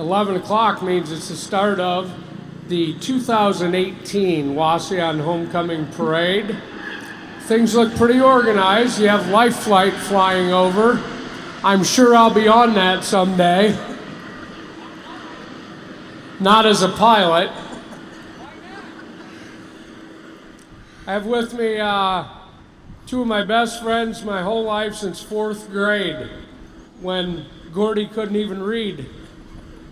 11 o'clock means it's the start of the 2018 Wauseon Homecoming Parade. Things look pretty organized. You have Life Flight flying over. I'm sure I'll be on that someday. Not as a pilot. I have with me two of my best friends my whole life since 4th grade, when Gordy couldn't even read.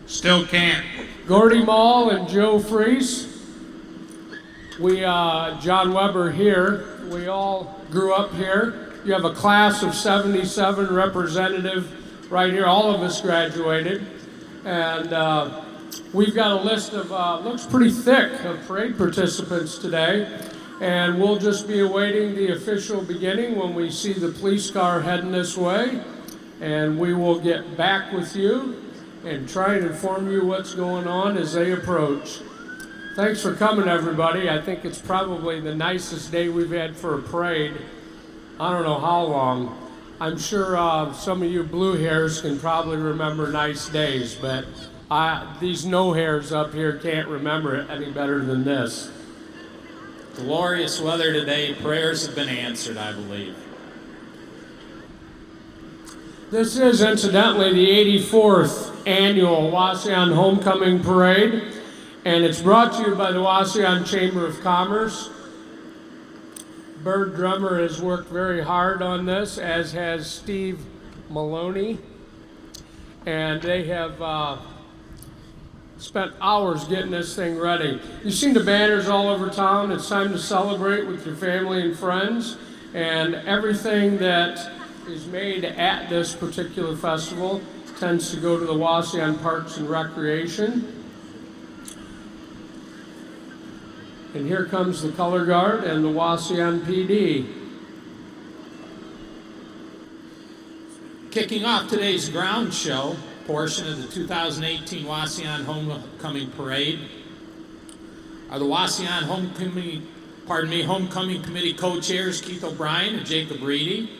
Still can't. Gordy Mall and Joe Freese. John Weber here. We all grew up here. You have a class of 77 representative right here. All of us graduated. And we've got a list of, looks pretty thick, of parade participants today. And we'll just be awaiting the official beginning when we see the police car heading this way. And we will get back with you and try and inform you what's going on as they approach. Thanks for coming, everybody. I think it's probably the nicest day we've had for a parade. I don't know how long. I'm sure some of you blue hairs can probably remember nice days, but these no hairs up here can't remember it any better than this. Glorious weather today. Prayers have been answered, I believe. This is, incidentally, the 84th annual Wauseon Homecoming Parade, and it's brought to you by the Wauseon Chamber of Commerce. Bird Drummer has worked very hard on this, as has Steve Maloney, and they have spent hours getting this thing ready. You've seen the banners all over town. It's time to celebrate with your family and friends, and everything that is made at this particular festival tends to go to the Wauseon Parks and Recreation. And here comes the Color Guard and the Wauseon PD. Kicking off today's ground show portion of the 2018 Wauseon Homecoming Parade are the Wauseon Homecoming Committee co-chairs Keith O'Brien and Jacob Reedy.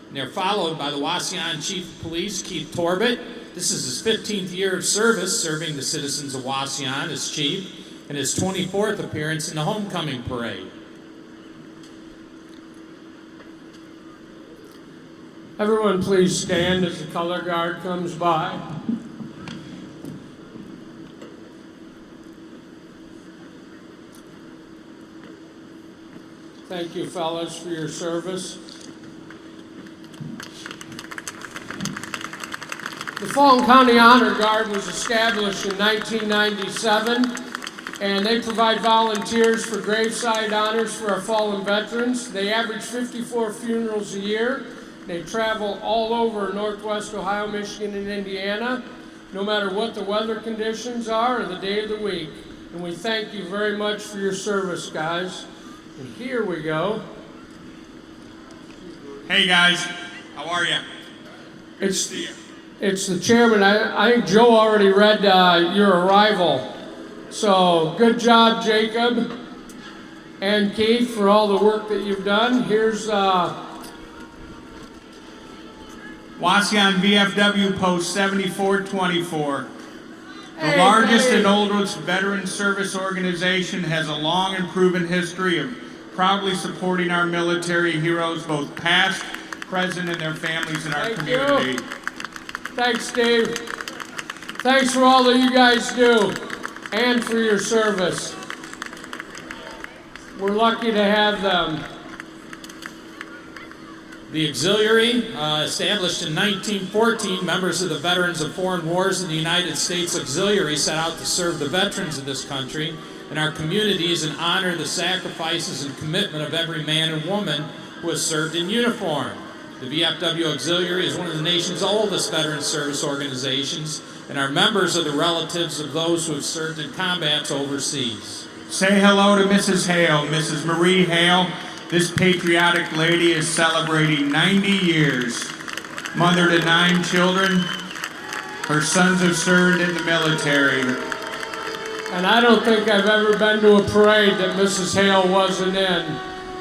And they're followed by the Wauseon Chief of Police, Keith Torbett. This is his 15th year of service, serving the citizens of Wauseon as chief, and his 24th appearance in the Homecoming Parade. Everyone please stand as the Color Guard comes by. Thank you, fellas, for your service. The Fulton County Honor Guard was established in 1997, and they provide volunteers for graveside honors for our fallen veterans. They average 54 funerals a year. They travel all over Northwest Ohio, Michigan, and Indiana, no matter what the weather conditions are or the day of the week. And we thank you very much for your service, guys. And here we go. Hey guys, how are you? It's the chairman. I think Joe already read your arrival. So good job, Jacob and Keith, for all the work that you've done. Here's Wauseon VFW Post 7424. The Hey, largest hey. and oldest veteran service organization, has a long and proven history of proudly supporting our military heroes, both past, present, and their families in our Thank community. you. Thanks, Steve. Thanks for all that you guys do and for your service. We're lucky to have them. The auxiliary, established in 1914, members of the Veterans of Foreign Wars in the United States Auxiliary set out to serve the veterans of this country and our communities and honor the sacrifices and commitment of every man and woman who has served in uniform. The VFW Auxiliary is one of the nation's oldest veteran service organizations, and are members of the relatives of those who have served in combats overseas. Say hello to Mrs. Hale, Mrs. Marie Hale. This patriotic lady is celebrating 90 years. Mother to 9 children. Her sons have served in the military. And I don't think I've ever been to a parade that Mrs. Hale wasn't in.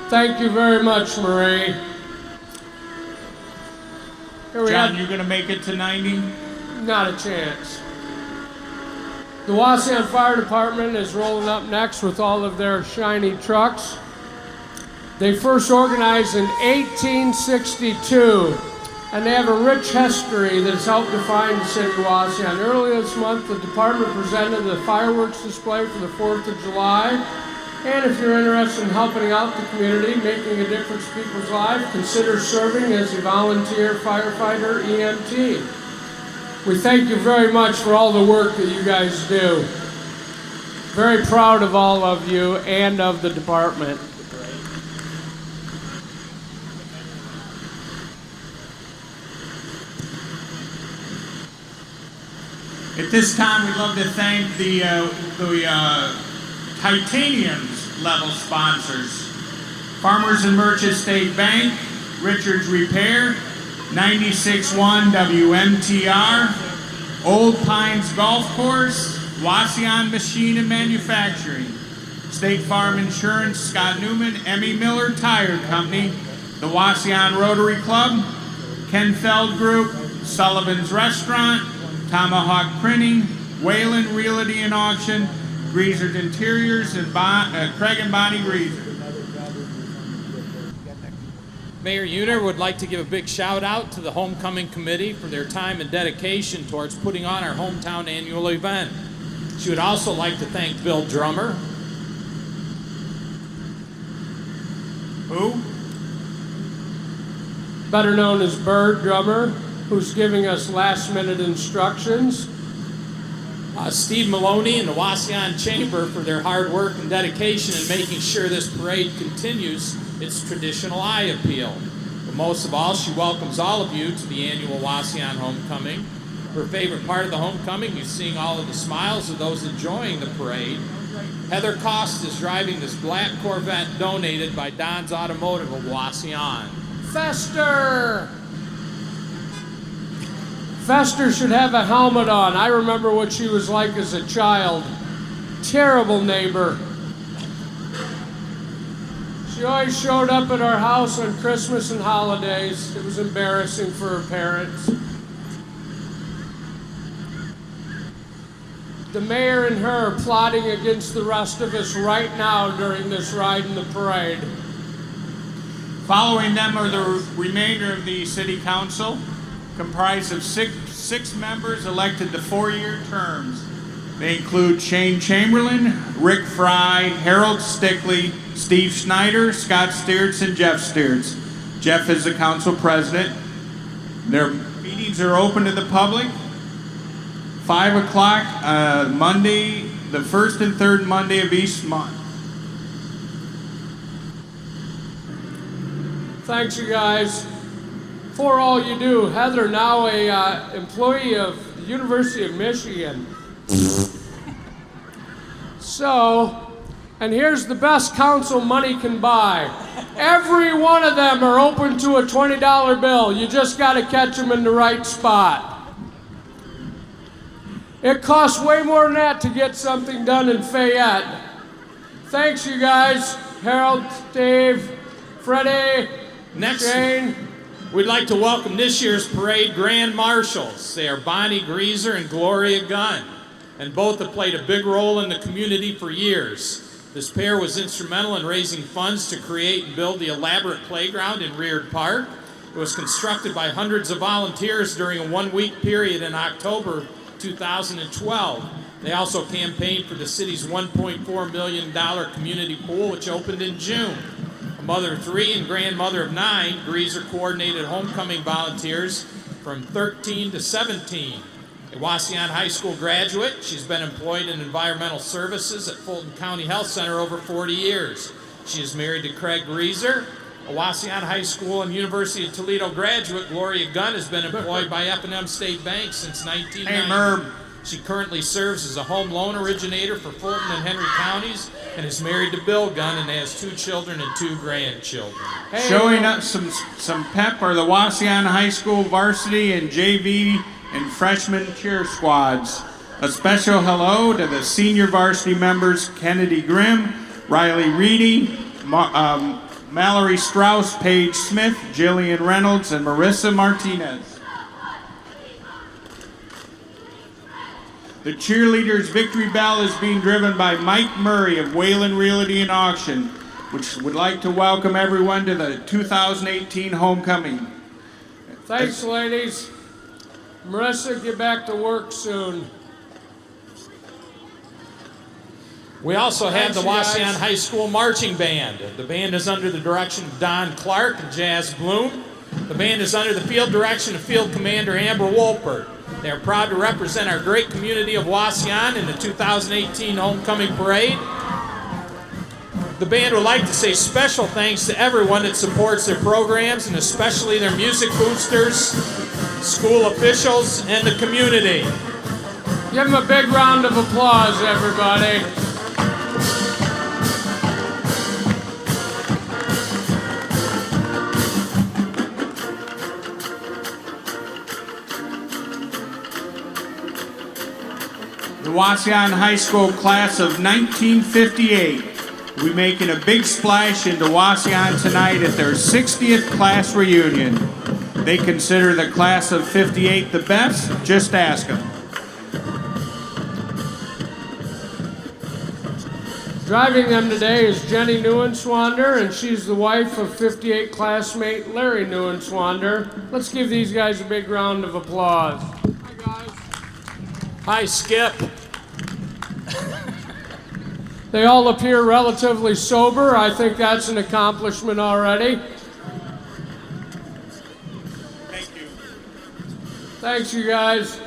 Thank you very much, Marie. Here we John, have, you gonna make it to 90? not a chance. The Wauseon Fire Department is rolling up next with all of their shiny trucks. They first organized in 1862, and they have a rich history that has helped define the city of Wauseon. Earlier this month, the department presented the fireworks display for the 4th of July. And if you're interested in helping out the community, making a difference in people's lives, consider serving as a volunteer firefighter EMT. We thank you very much for all the work that you guys do. Very proud of all of you and of the department. At this time, we'd love to thank the Titanium's level sponsors. Farmers and Merchants State Bank, Richards Repair, 96.1 WMTR, Old Pines Golf Course, Wauseon Machine and Manufacturing, State Farm Insurance, Scott Newman, Emmy Miller Tire Company, the Wauseon Rotary Club, Ken Feld Group, Sullivan's Restaurant, Tomahawk Printing, Whalen Realty and Auction, Greaser's Interiors, and Craig and Bonnie Greaser. Mayor Uner would like to give a big shout out to the Homecoming Committee for their time and dedication towards putting on our hometown annual event. She would also like to thank Bill Drummer. Who? Better known as Bird Drummer, who's giving us last-minute instructions. Steve Maloney and the Wauseon Chamber for their hard work and dedication in making sure this parade continues its traditional eye appeal. But most of all, she welcomes all of you to the annual Wauseon Homecoming. Her favorite part of the homecoming is seeing all of the smiles of those enjoying the parade. Heather Cost is driving this black Corvette donated by Don's Automotive of Wauseon. Fester! Fester should have a helmet on. I remember what she was like as a child. Terrible neighbor. She always showed up at our house on Christmas and holidays. It was embarrassing for her parents. The mayor and her are plotting against the rest of us right now during this ride in the parade. Following them are the remainder of the City Council, comprised of six members elected to 4-year terms. They include Shane Chamberlain, Rick Fry, Harold Stickley, Steve Schneider, Scott Steertz, and Jeff Steertz. Jeff is the council president. Their meetings are open to the public. 5 o'clock Monday, the first and third Monday of each month. Thanks, you guys. For all you do, Heather, now a employee of the University of Michigan. So, and here's the best council money can buy. Every one of them are open to a $20 bill. You just got to catch them in the right spot. It costs way more than that to get something done in Fayette. Thanks, you guys. Harold, Dave, Freddie, Shane. We'd like to welcome this year's parade Grand Marshals. They are Bonnie Greaser and Gloria Gunn, and both have played a big role in the community for years. This pair was instrumental in raising funds to create and build the elaborate playground in Reard Park. It was constructed by hundreds of volunteers during a 1-week period in October 2012. They also campaigned for the city's $1.4 million community pool, which opened in June. A mother of 3 and grandmother of 9, Greaser coordinated homecoming volunteers from 13 to 17. A Wauseon High School graduate, she's been employed in environmental services at Fulton County Health Center over 40 years. She is married to Craig Greaser. A Wauseon High School and University of Toledo graduate, Gloria Gunn, has been employed by F&M State Bank since 1990. Hey, Merb. She currently serves as a home loan originator for Fulton and Henry counties and is married to Bill Gunn and has 2 children and 2 grandchildren. Hey. Showing up some pep are the Wauseon High School varsity and JV and freshman cheer squads. A special hello to the senior varsity members Kennedy Grimm, Riley Reedy, Mallory Strauss, Paige Smith, Jillian Reynolds, and Marissa Martinez. The cheerleaders' victory bell is being driven by Mike Murray of Wayland Realty and Auction, which would like to welcome everyone to the 2018 homecoming. Thanks, ladies. Marissa, get back to work soon. We also have the Thanks, you Wauseon guys. High School Marching Band. The band is under the direction of Don Clark and Jazz Bloom. The band is under the field direction of Field Commander Amber Wolpert. They are proud to represent our great community of Wauseon in the 2018 Homecoming Parade. The band would like to say special thanks to everyone that supports their programs, and especially their music boosters, school officials, and the community. Give them a big round of applause, everybody. The Wauseon High School class of 1958 will be making a big splash into Wauseon tonight at their 60th class reunion. They consider the class of 58 the best. Just ask them. Driving them today is Jenny Neuenswander, and she's the wife of 58 classmate Larry Neuenswander. Let's give these guys a big round of applause. Hi, guys. Hi, Skip. They all appear relatively sober. I think that's an accomplishment already. Thank you. Thanks, you guys.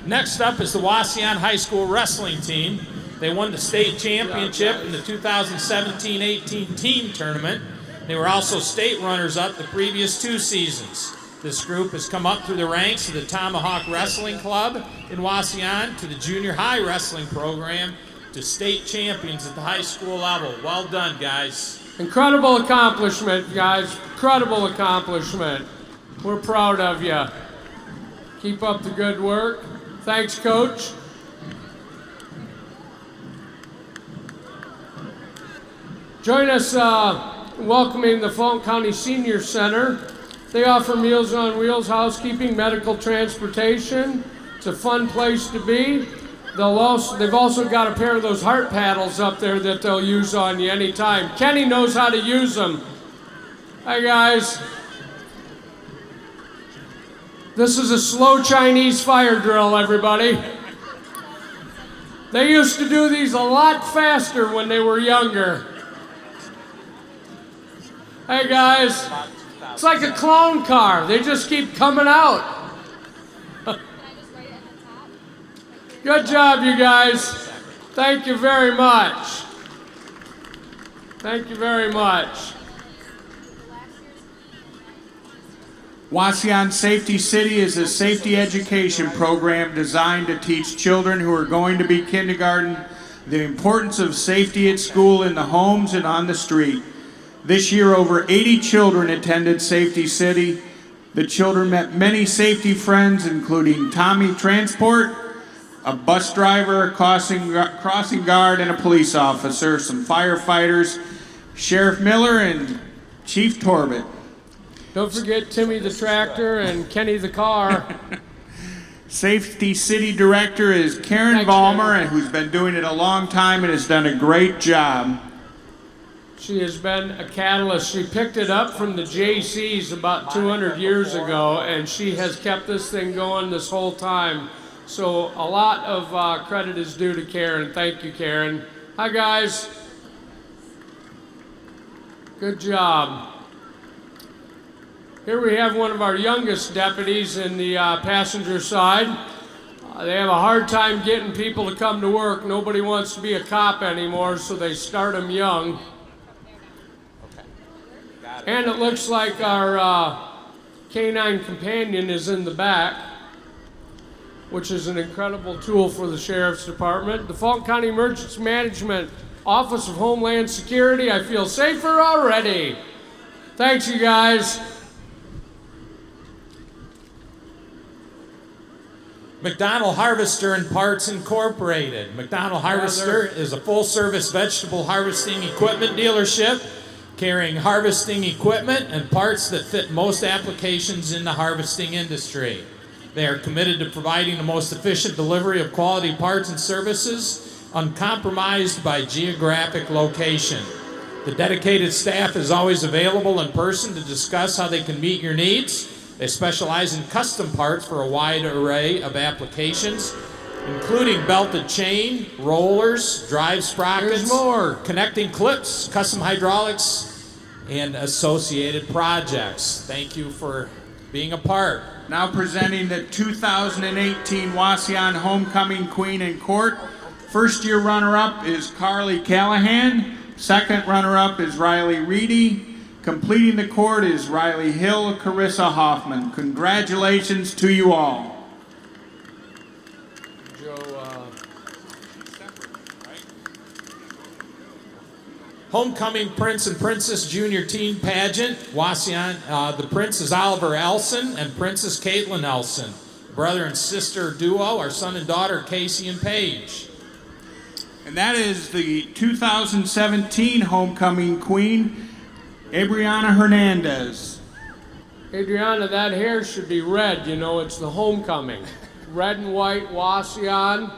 Next up is the Wauseon High School wrestling team. They won the state championship in the 2017-18 team tournament. They were also state runners-up the previous 2 seasons. This group has come up through the ranks of the Tomahawk Wrestling Club in Wauseon to the junior high wrestling program to state champions at the high school level. Well done, guys. Incredible accomplishment, guys. Incredible accomplishment. We're proud of you. Keep up the good work. Thanks, Coach. Join us welcoming the Fulton County Senior Center. They offer Meals on Wheels, housekeeping, medical transportation. It's a fun place to be. They've also got a pair of those heart paddles up there that they'll use on you anytime. Kenny knows how to use them. Hi, guys. This is a slow Chinese fire drill, everybody. They used to do these a lot faster when they were younger. Hey, guys. It's like a clown car. They just keep coming out. Good job, you guys. Thank you very much. Thank you very much. Wauseon Safety City is a safety education program designed to teach children who are going to be kindergarten the importance of safety at school, in the homes, and on the street. This year, over 80 children attended Safety City. The children met many safety friends, including Tommy Transport, a bus driver, a crossing guard, and a police officer, some firefighters, Sheriff Miller, and Chief Torbett. Don't forget Timmy the tractor and Kenny the car. Safety City Director is Karen Thanks, Balmer, Karen. who's been doing it a long time and has done a great job. She has been a catalyst. She picked it up from the JCs about 200 years ago, and she has kept this thing going this whole time. So a lot of credit is due to Karen. Thank you, Karen. Hi, guys. Good job. Here we have one of our youngest deputies in the passenger side. They have a hard time getting people to come to work. Nobody wants to be a cop anymore, so they start them young. And it looks like our canine companion is in the back, which is an incredible tool for the Sheriff's Department. The Fulton County Emergency Management Office of Homeland Security. I feel safer already. Thanks, you guys. McDonald Harvester and Parts Incorporated. McDonald Harvester is a full-service vegetable harvesting equipment dealership carrying harvesting equipment and parts that fit most applications in the harvesting industry. They are committed to providing the most efficient delivery of quality parts and services, uncompromised by geographic location. The dedicated staff is always available in person to discuss how they can meet your needs. They specialize in custom parts for a wide array of applications, including belted chain, rollers, drive sprockets, connecting clips, custom hydraulics, and associated projects. Thank you for being a part. Now presenting the 2018 Wauseon Homecoming Queen in Court. First year runner-up is Carly Callahan. Second runner-up is Riley Reedy. Completing the court is Riley Hill, Carissa Hoffman. Congratulations to you all. Homecoming Prince and Princess Junior Teen Pageant, Wauseon. The Prince is Oliver Elson and Princess Caitlin Elson. Brother and sister duo, our son and daughter Casey and Paige. And that is the 2017 Homecoming Queen, Adriana Hernandez. Adriana, that hair should be red. You know, it's the homecoming. Red and white Wauseon.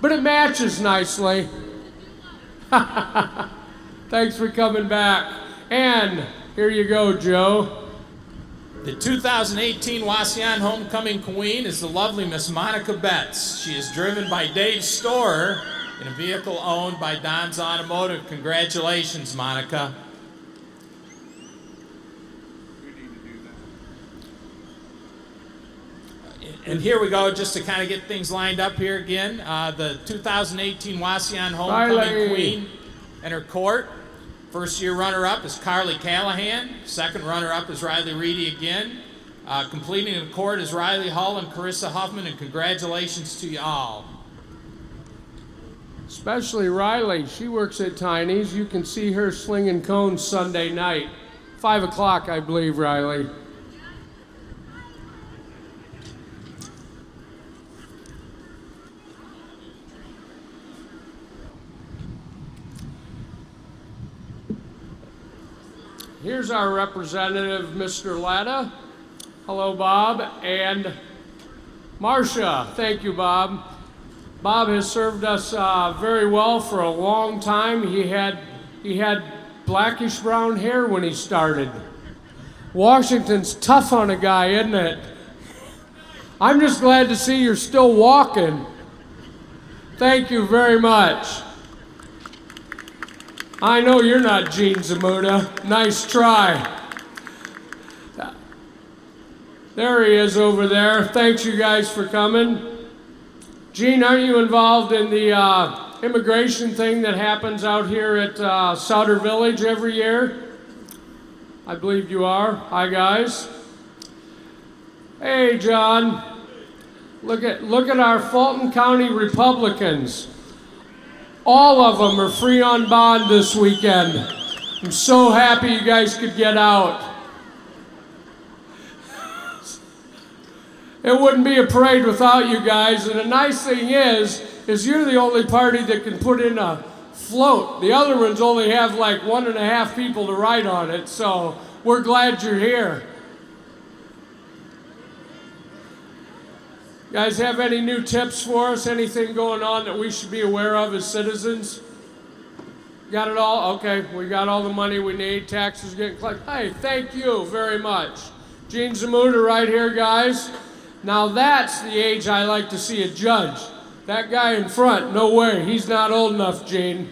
But it matches nicely. Thanks for coming back. And here you go, Joe. The 2018 Wauseon Homecoming Queen is the lovely Miss Monica Betts. She is driven by Dave Storer in a vehicle owned by Don's Automotive. Congratulations, Monica. And here we go, just to kind of get things lined up here again. The 2018 Wauseon Homecoming Queen and her court. First year runner-up is Carly Callahan. Second runner-up is Riley Reedy again. Completing the court is Riley Hull and Carissa Huffman, and congratulations to you all. Especially Riley. She works at Tiny's. You can see her slinging cones Sunday night. 5 o'clock, I believe, Riley. Here's our representative, Mr. Latta. Hello, Bob. And Marcia. Thank you, Bob. Bob has served us very well for a long time. He had blackish brown hair when he started. Washington's tough on a guy, isn't it? I'm just glad to see you're still walking. Thank you very much. I know you're not Gene Zamuda. Nice try. There he is over there. Thanks you guys for coming. Gene, aren't you involved in the immigration thing that happens out here at Souter Village every year? I believe you are. Hi, guys. Hey, John. Look at our Fulton County Republicans. All of them are free on bond this weekend. I'm so happy you guys could get out. It wouldn't be a parade without you guys. And the nice thing is you're the only party that can put in a float. The other ones only have like 1.5 people to ride on it. So we're glad you're here. Guys, have any new tips for us? Anything going on that we should be aware of as citizens? Got it all? Okay, we got all the money we need. Taxes getting collected. Hey, thank you very much. Gene Zamuda right here, guys. Now that's the age I like to see a judge. That guy in front, no way. He's not old enough, Gene.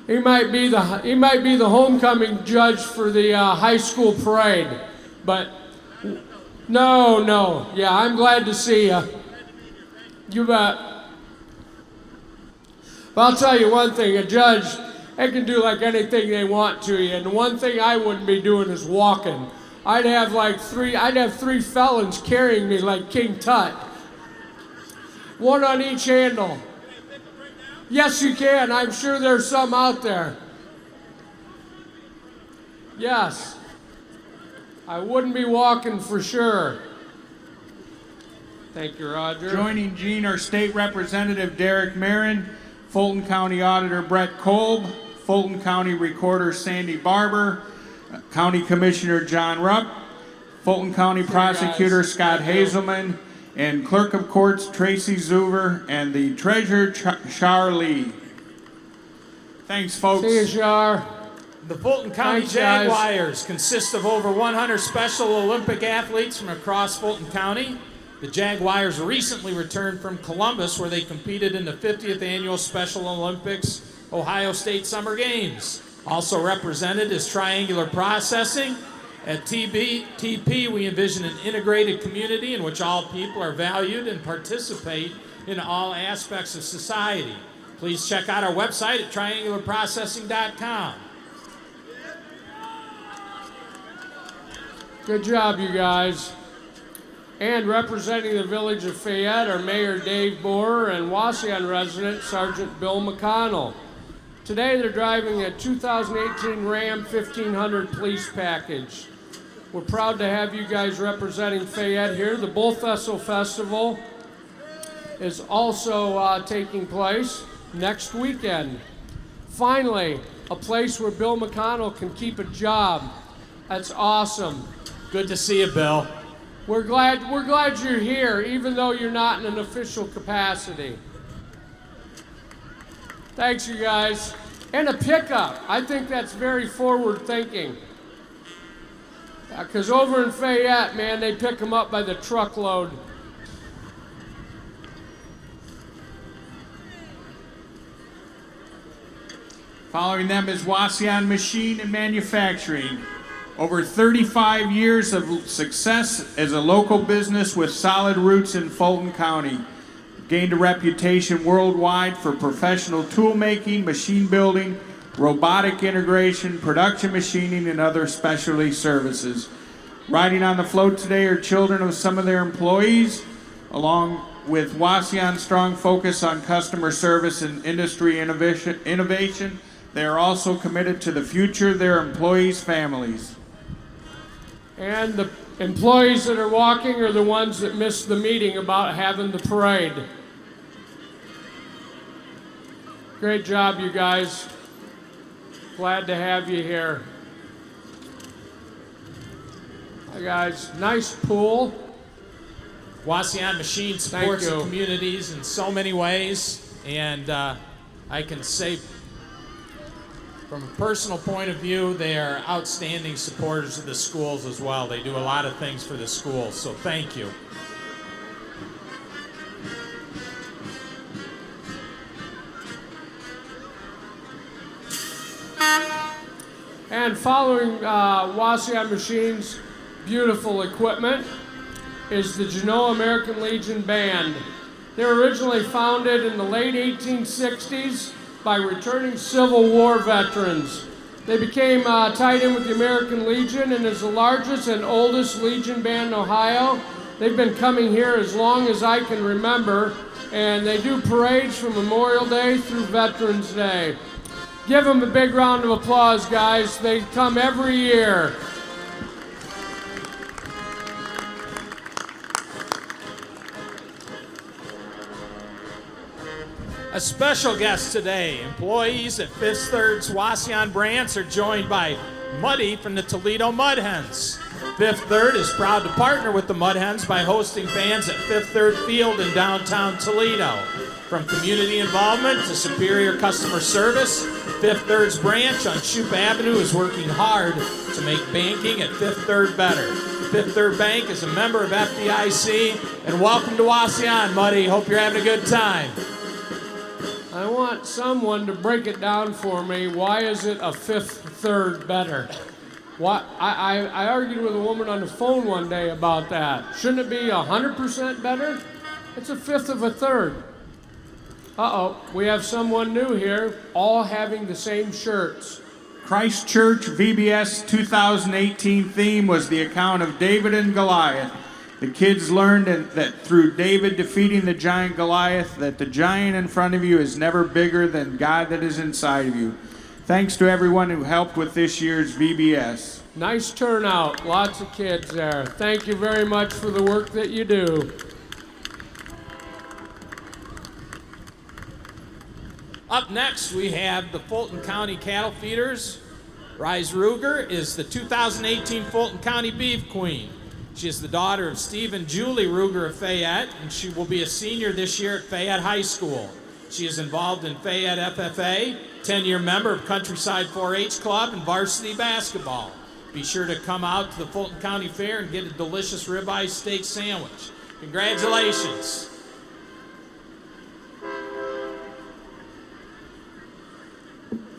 He might be the homecoming judge for the high school parade, but. No. Yeah, I'm glad to see you. You bet. But I'll tell you one thing, a judge, they can do like anything they want to you. And the one thing I wouldn't be doing is walking. I'd have 3 felons carrying me like King Tut. One on each handle. Yes, you can. I'm sure there's some out there. Yes. I wouldn't be walking for sure. Thank you, Roger. Joining Gene are State Representative Derek Marin, Fulton County Auditor Brett Kolb, Fulton County Recorder Sandy Barber, County Commissioner John Rupp, Fulton County Prosecutor Scott Hazelman, and Clerk of Courts Tracy Zuber, and the Treasurer Charlie. Thanks, folks. See you, Char. The Fulton County Thanks, guys. Jaguars consist of over 100 Special Olympic athletes from across Fulton County. The Jaguars recently returned from Columbus, where they competed in the 50th Annual Special Olympics Ohio State Summer Games. Also represented is Triangular Processing. At TP, we envision an integrated community in which all people are valued and participate in all aspects of society. Please check out our website at triangularprocessing.com. Good job, you guys. And representing the village of Fayette are Mayor Dave Borer and Wauseon resident Sergeant Bill McConnell. Today they're driving a 2018 Ram 1500 police package. We're proud to have you guys representing Fayette here. The Bull Thistle Festival is also taking place next weekend. Finally, a place where Bill McConnell can keep a job. That's awesome. Good to see you, Bill. We're glad you're here, even though you're not in an official capacity. Thanks, you guys. And a pickup. I think that's very forward thinking. Because over in Fayette, man, they pick them up by the truckload. Following them is Wauseon Machine and Manufacturing. Over 35 years of success as a local business with solid roots in Fulton County. Gained a reputation worldwide for professional tool making, machine building, robotic integration, production machining, and other specialty services. Riding on the float today are children of some of their employees, along with Wauseon's strong focus on customer service and industry innovation. They are also committed to the future of their employees' families. And the employees that are walking are the ones that missed the meeting about having the parade. Great job, you guys. Glad to have you here. Hi, guys. Nice pool. Wauseon Machine supports the communities in so many ways, and I can say from a personal point of view, they are outstanding supporters of the schools as well. They do a lot of things for the schools, so thank you. And following Wauseon Machine's beautiful equipment is the Genoa American Legion Band. They were originally founded in the late 1860s by returning Civil War veterans. They became tied in with the American Legion and is the largest and oldest Legion band in Ohio. They've been coming here as long as I can remember, and they do parades from Memorial Day through Veterans Day. Give them a big round of applause, guys. They come every year. A special guest today. Employees at Fifth Third's Wauseon branch are joined by Muddy from the Toledo Mud Hens. Fifth Third is proud to partner with the Mud Hens by hosting fans at Fifth Third Field in downtown Toledo. From community involvement to superior customer service, Fifth Third's branch on Shoup Avenue is working hard to make banking at Fifth Third better. Fifth Third Bank is a member of FDIC, and welcome to Wauseon, Muddy. Hope you're having a good time. I want someone to break it down for me. Why is it a Fifth Third better? What? I argued with a woman on the phone one day about that. Shouldn't it be 100% better? It's a fifth of a third. Uh-oh, we have someone new here, all having the same shirts. Christchurch VBS 2018 theme was the account of David and Goliath. The kids learned that through David defeating the giant Goliath, that the giant in front of you is never bigger than God that is inside of you. Thanks to everyone who helped with this year's VBS. Nice turnout, lots of kids there. Thank you very much for the work that you do. Up next, we have the Fulton County Cattle Feeders. Rise Ruger is the 2018 Fulton County Beef Queen. She is the daughter of Steve and Julie Ruger of Fayette, and she will be a senior this year at Fayette High School. She is involved in Fayette FFA, 10-year member of Countryside 4-H Club, and varsity basketball. Be sure to come out to the Fulton County Fair and get a delicious ribeye steak sandwich. Congratulations.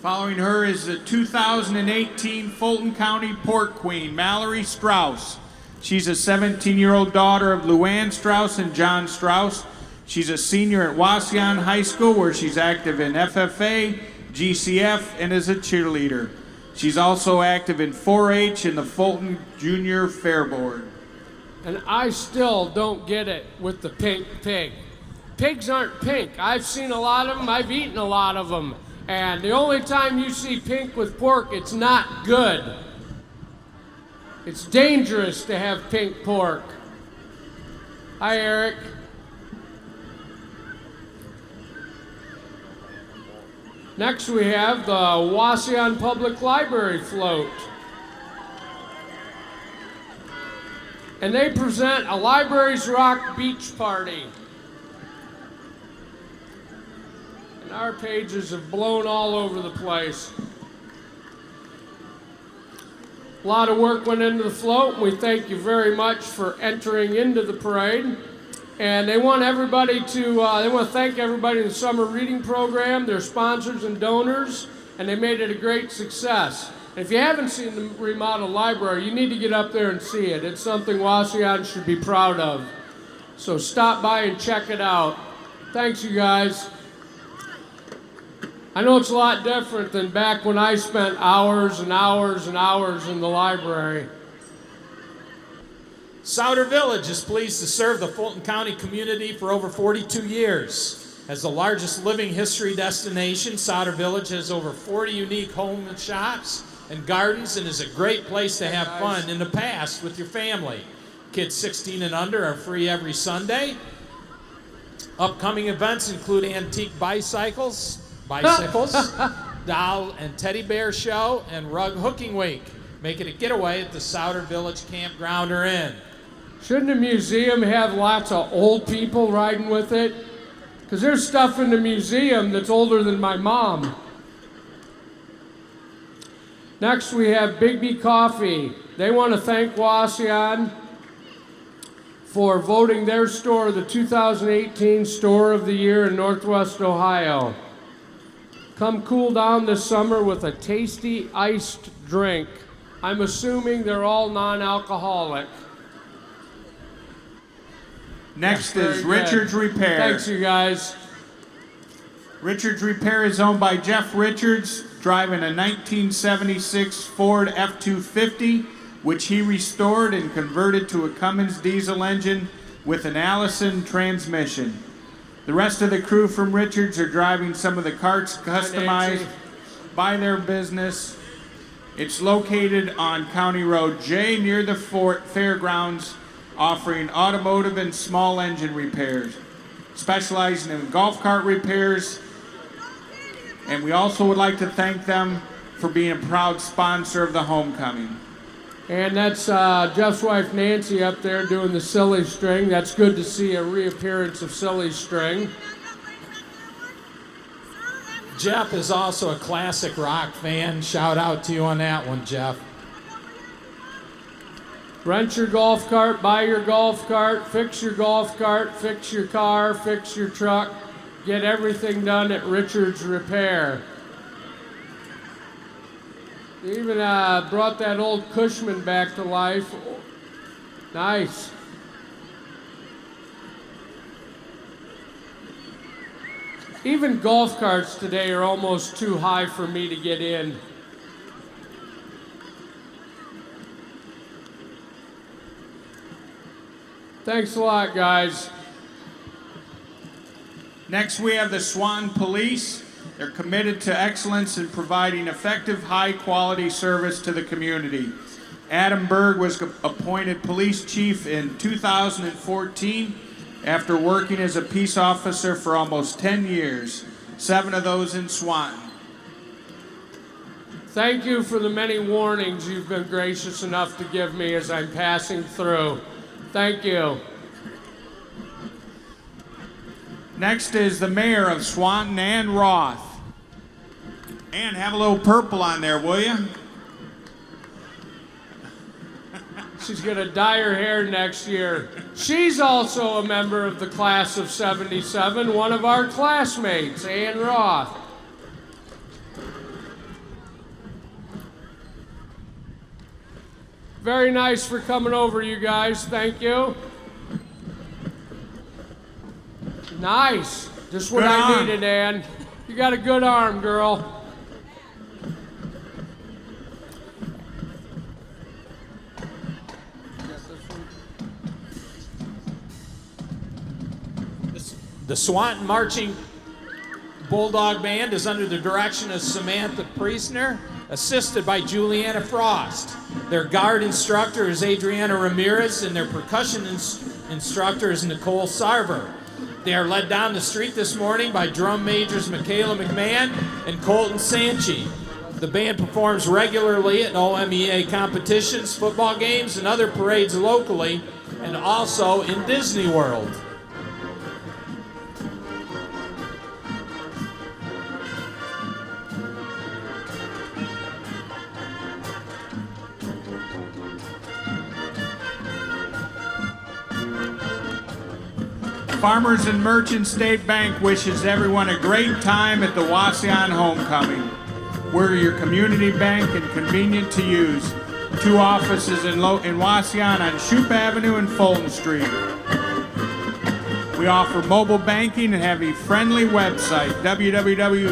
Following her is the 2018 Fulton County Pork Queen, Mallory Strauss. She's a 17-year-old daughter of Luann Strauss and John Strauss. She's a senior at Wauseon High School, where she's active in FFA, GCF, and is a cheerleader. She's also active in 4-H and the Fulton Junior Fair Board. And I still don't get it with the pink pig. Pigs aren't pink. I've seen a lot of them. I've eaten a lot of them. And the only time you see pink with pork, it's not good. It's dangerous to have pink pork. Hi, Eric. Next we have the Wauseon Public Library float. And they present a Libraries Rock Beach Party. And our pages have blown all over the place. A lot of work went into the float, and we thank you very much for entering into the parade. And they want everybody to, they want to thank everybody in the summer reading program, their sponsors and donors, and they made it a great success. And if you haven't seen the remodeled library, you need to get up there and see it. It's something Wauseon should be proud of. So stop by and check it out. Thanks, you guys. I know it's a lot different than back when I spent hours and hours and hours in the library. Souder Village is pleased to serve the Fulton County community for over 42 years. As the largest living history destination, Souder Village has over 40 unique home and shops and gardens, and is a great place to have fun in the past with your family. Kids 16 and under are free every Sunday. Upcoming events include antique bicycles, doll and teddy bear show, and rug hooking week. Make it a getaway at the Souder Village Campground or Inn. Shouldn't a museum have lots of old people riding with it? Because there's stuff in the museum that's older than my mom. Next we have Bigby Coffee. They want to thank Wauseon for voting their store the 2018 Store of the Year in Northwest Ohio. Come cool down this summer with a tasty iced drink. I'm assuming they're all non-alcoholic. Next is Richards Repair. Thanks, you guys. Richards Repair is owned by Jeff Richards, driving a 1976 Ford F-250, which he restored and converted to a Cummins diesel engine with an Allison transmission. The rest of the crew from Richards are driving some of the carts customized by their business. It's located on County Road J near the fairgrounds, offering automotive and small engine repairs, specializing in golf cart repairs. And we also would like to thank them for being a proud sponsor of the homecoming. And that's Jeff's wife Nancy up there doing the silly string. That's good to see a reappearance of silly string. Jeff is also a classic rock fan. Shout out to you on that one, Jeff. Rent your golf cart, buy your golf cart, fix your golf cart, fix your car, fix your truck. Get everything done at Richards Repair. They even brought that old Cushman back to life. Nice. Even golf carts today are almost too high for me to get in. Thanks a lot, guys. Next, we have the Swan Police. They're committed to excellence in providing effective, high-quality service to the community. Adam Berg was appointed police chief in 2014 after working as a peace officer for almost 10 years. 7 of those in Swanton. Thank you for the many warnings you've been gracious enough to give me as I'm passing through. Thank you. Next is the mayor of Swanton, Ann Roth. Ann, have a little purple on there, will you? She's going to dye her hair next year. She's also a member of the class of 77, one of our classmates, Ann Roth. Very nice for coming over, you guys. Thank you. Nice. Just what Good I arm. needed, Ann. You got a good arm, girl. The Swanton Marching Bulldog Band is under the direction of Samantha Priestner, assisted by Juliana Frost. Their guard instructor is Adriana Ramirez, and their percussion instructor is Nicole Sarver. They are led down the street this morning by drum majors Michaela McMahon and Colton Sanchi. The band performs regularly at OMEA competitions, football games, and other parades locally, and also in Disney World. Farmers and Merchants State Bank wishes everyone a great time at the Wauseon Homecoming. We're your community bank and convenient to use. 2 offices in Wauseon on Shoup Avenue and Fulton Street. We offer mobile banking and have a friendly website, www.fmbank.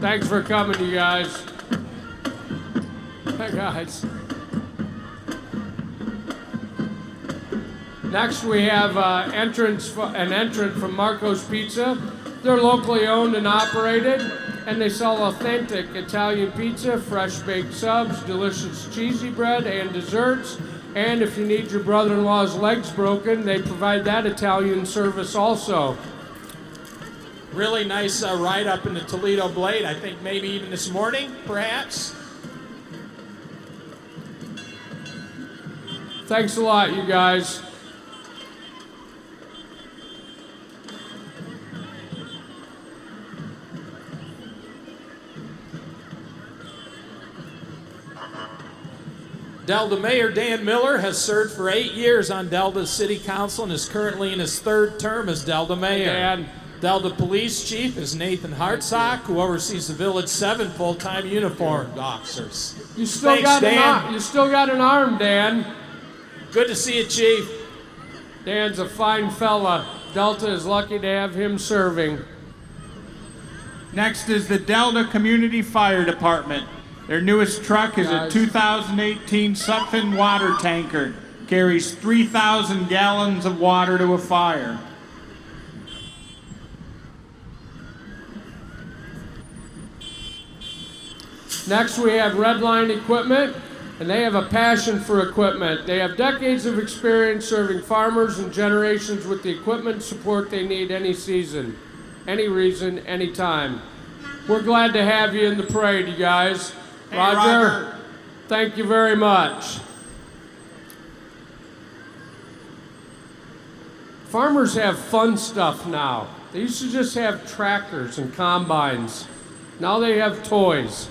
Thanks for coming, you guys. Hey, guys. Next, we have an entrant from Marco's Pizza. They're locally owned and operated, and they sell authentic Italian pizza, fresh baked subs, delicious cheesy bread, and desserts. And if you need your brother-in-law's legs broken, they provide that Italian service also. Really nice ride up in the Toledo Blade. I think maybe even this morning, perhaps. Thanks a lot, you guys. Delta Mayor Dan Miller has served for 8 years on Delta's City Council and is currently in his 3rd term as Delta Mayor. Dan. Delta Police Chief is Nathan Hartsock, who oversees the village's 7 full-time uniformed officers. You still Thanks, got Dan. you still got an arm, Dan. Good to see you, Chief. Dan's a fine fella. Delta is lucky to have him serving. Next is the Delta Community Fire Department. Their newest truck is a Guys. 2018 Sutphin water tanker. Carries 3,000 gallons of water to a fire. Next, we have Redline Equipment, and they have a passion for equipment. They have decades of experience serving farmers and generations with the equipment support they need any season, any reason, any time. We're glad to have you in the parade, you guys. Hey, Roger. Thank you very much. Farmers have fun stuff now. They used to just have tractors and combines. Now they have toys.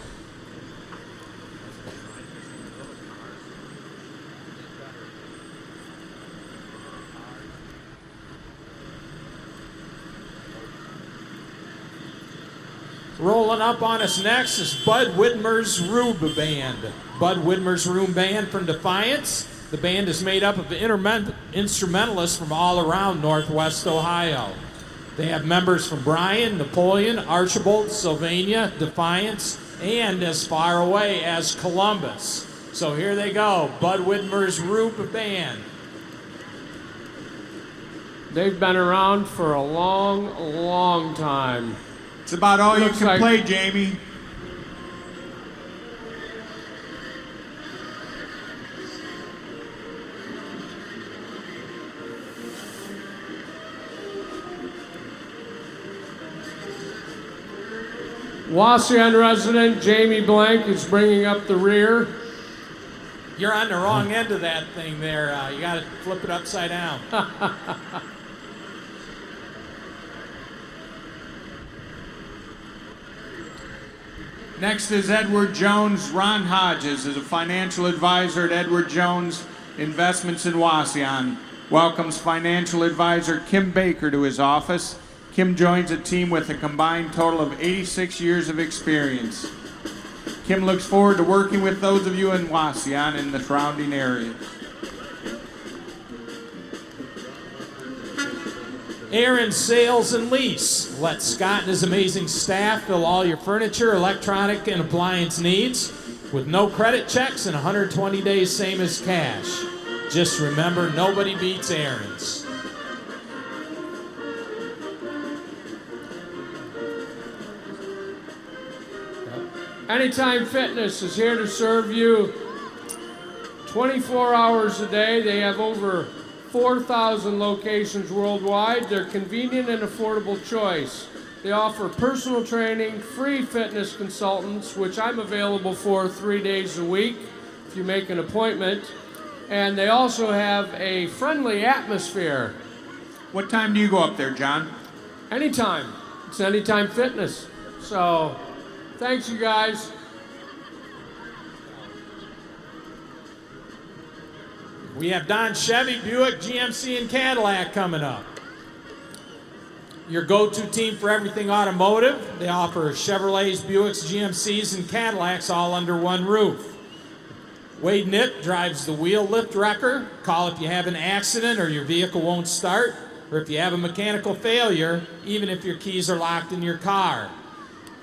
Rolling up on us next is Bud Widmer's Rube Band. Bud Widmer's Rube Band from Defiance. The band is made up of instrumentalists from all around Northwest Ohio. They have members from Bryan, Napoleon, Archibald, Sylvania, Defiance, and as far away as Columbus. So here they go, Bud Widmer's Rube Band. They've been around for a long, long time. It's about all you Looks can like- play, Jamie. Wauseon resident Jamie Blank is bringing up the rear. You're on the wrong end of that thing there. You got to flip it upside down. Next is Edward Jones. Ron Hodges is a financial advisor at Edward Jones Investments in Wauseon. Welcomes financial advisor Kim Baker to his office. Kim joins a team with a combined total of 86 years of experience. Kim looks forward to working with those of you in Wauseon and the surrounding areas. Aaron Sales and Lease. Let Scott and his amazing staff fill all your furniture, electronic, and appliance needs with no credit checks and 120 days, same as cash. Just remember, nobody beats Aaron's. Anytime Fitness is here to serve you 24 hours a day. They have over 4,000 locations worldwide. They're convenient and affordable choice. They offer personal training, free fitness consultants, which I'm available for 3 days a week if you make an appointment. And they also have a friendly atmosphere. What time do you go up there, John? Anytime. It's Anytime Fitness. So, thanks you guys. We have Don Chevy, Buick, GMC, and Cadillac coming up. Your go-to team for everything automotive. They offer Chevrolets, Buicks, GMCs, and Cadillacs all under one roof. Wade Nitt drives the wheel lift wrecker. Call if you have an accident or your vehicle won't start, or if you have a mechanical failure, even if your keys are locked in your car.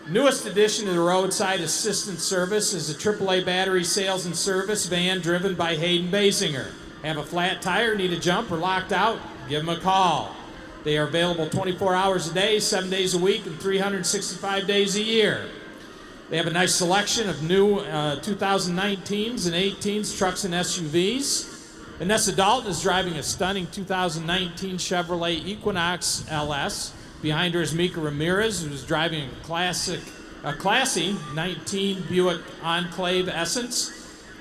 Newest addition to the roadside assistance service is a AAA battery sales and service van driven by Hayden Basinger. Have a flat tire, need a jump, or locked out? Give them a call. They are available 24 hours a day, 7 days a week, and 365 days a year. They have a nice selection of new 2019s and 18s trucks and SUVs. Vanessa Dalton is driving a stunning 2019 Chevrolet Equinox LS. Behind her is Mika Ramirez, who's driving a classy 19 Buick Enclave Essence.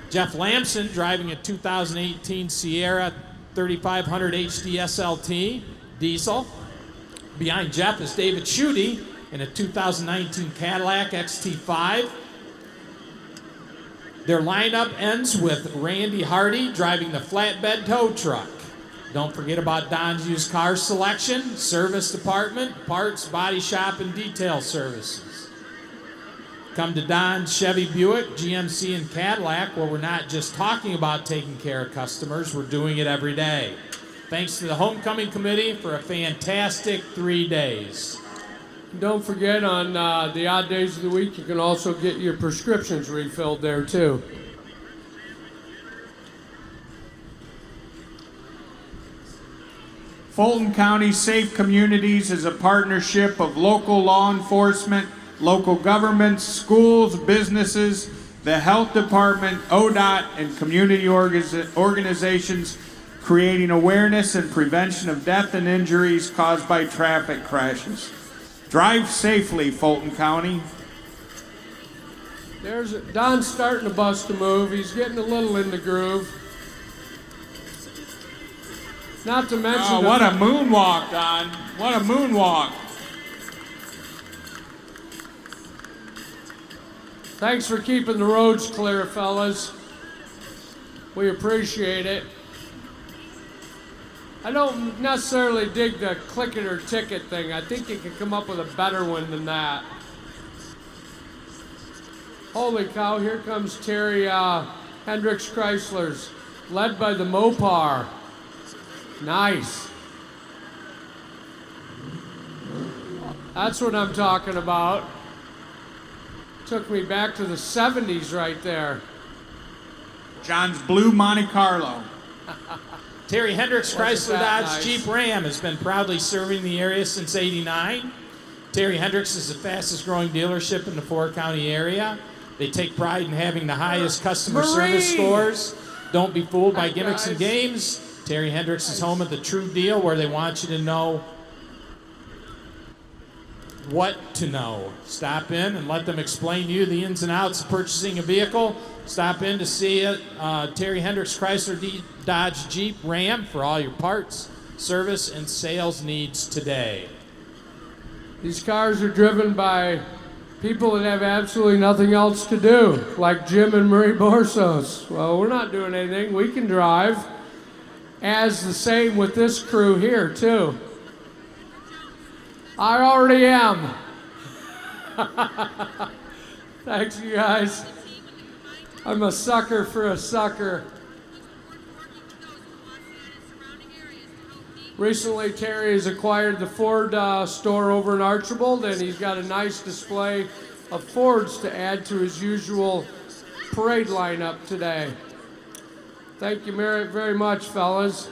Jeff Lamson driving a 2018 Sierra 3500 HD SLT diesel. Behind Jeff is David Schutte in a 2019 Cadillac XT5. Their lineup ends with Randy Hardy driving the flatbed tow truck. Don't forget about Don's used car selection, service department, parts, body shop, and detail services. Come to Don's Chevy, Buick, GMC, and Cadillac, where we're not just talking about taking care of customers, we're doing it every day. Thanks to the Homecoming Committee for a fantastic 3 days. Don't forget, on the odd days of the week, you can also get your prescriptions refilled there, too. Fulton County Safe Communities is a partnership of local law enforcement, local governments, schools, businesses, the health department, ODOT, and community organizations, creating awareness and prevention of death and injuries caused by traffic crashes. Drive safely, Fulton County. Don's starting the bus to move. He's getting a little in the groove. Not to mention... Oh, what a moonwalk, Don. What a moonwalk. Thanks for keeping the roads clear, fellas. We appreciate it. I don't necessarily dig the click it or ticket thing. I think you could come up with a better one than that. Holy cow, here comes Terry Hendricks Chryslers, led by the Mopar. Nice. That's what I'm talking about. Took me back to the 70s right there. John's Blue Monte Carlo. Terry Hendricks Chrysler that Dodge nice? Jeep Ram has been proudly serving the area since '89. Terry Hendricks is the fastest growing dealership in the 4-county area. They take pride in having the highest customer service scores. Don't be fooled by gimmicks and games. Terry Hendricks is home of the true deal, where they want you to know what to know. Stop in and let them explain to you the ins and outs of purchasing a vehicle. Stop in to see it. Terry Hendricks Chrysler Dodge Jeep Ram for all your parts, service, and sales needs today. These cars are driven by people that have absolutely nothing else to do, like Jim and Marie Borsos. Well, we're not doing anything. We can drive. As the same with this crew here, too. I already am. Thanks, you guys. I'm a sucker for a sucker. Recently, Terry has acquired the Ford store over in Archibald, and he's got a nice display of Fords to add to his usual parade lineup today. Thank you very much, fellas.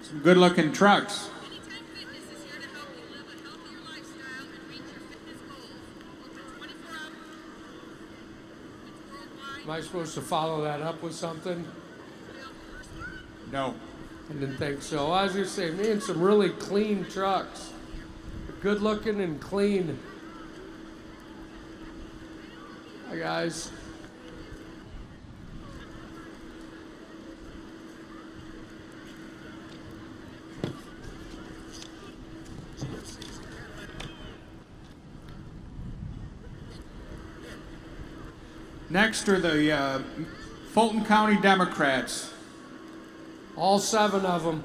Some good-looking trucks. Am I supposed to follow that up with something? No. I didn't think so. I was going to say, man, some really clean trucks. Good looking and clean. Hi, guys. Next are the Fulton County Democrats. All 7 of them.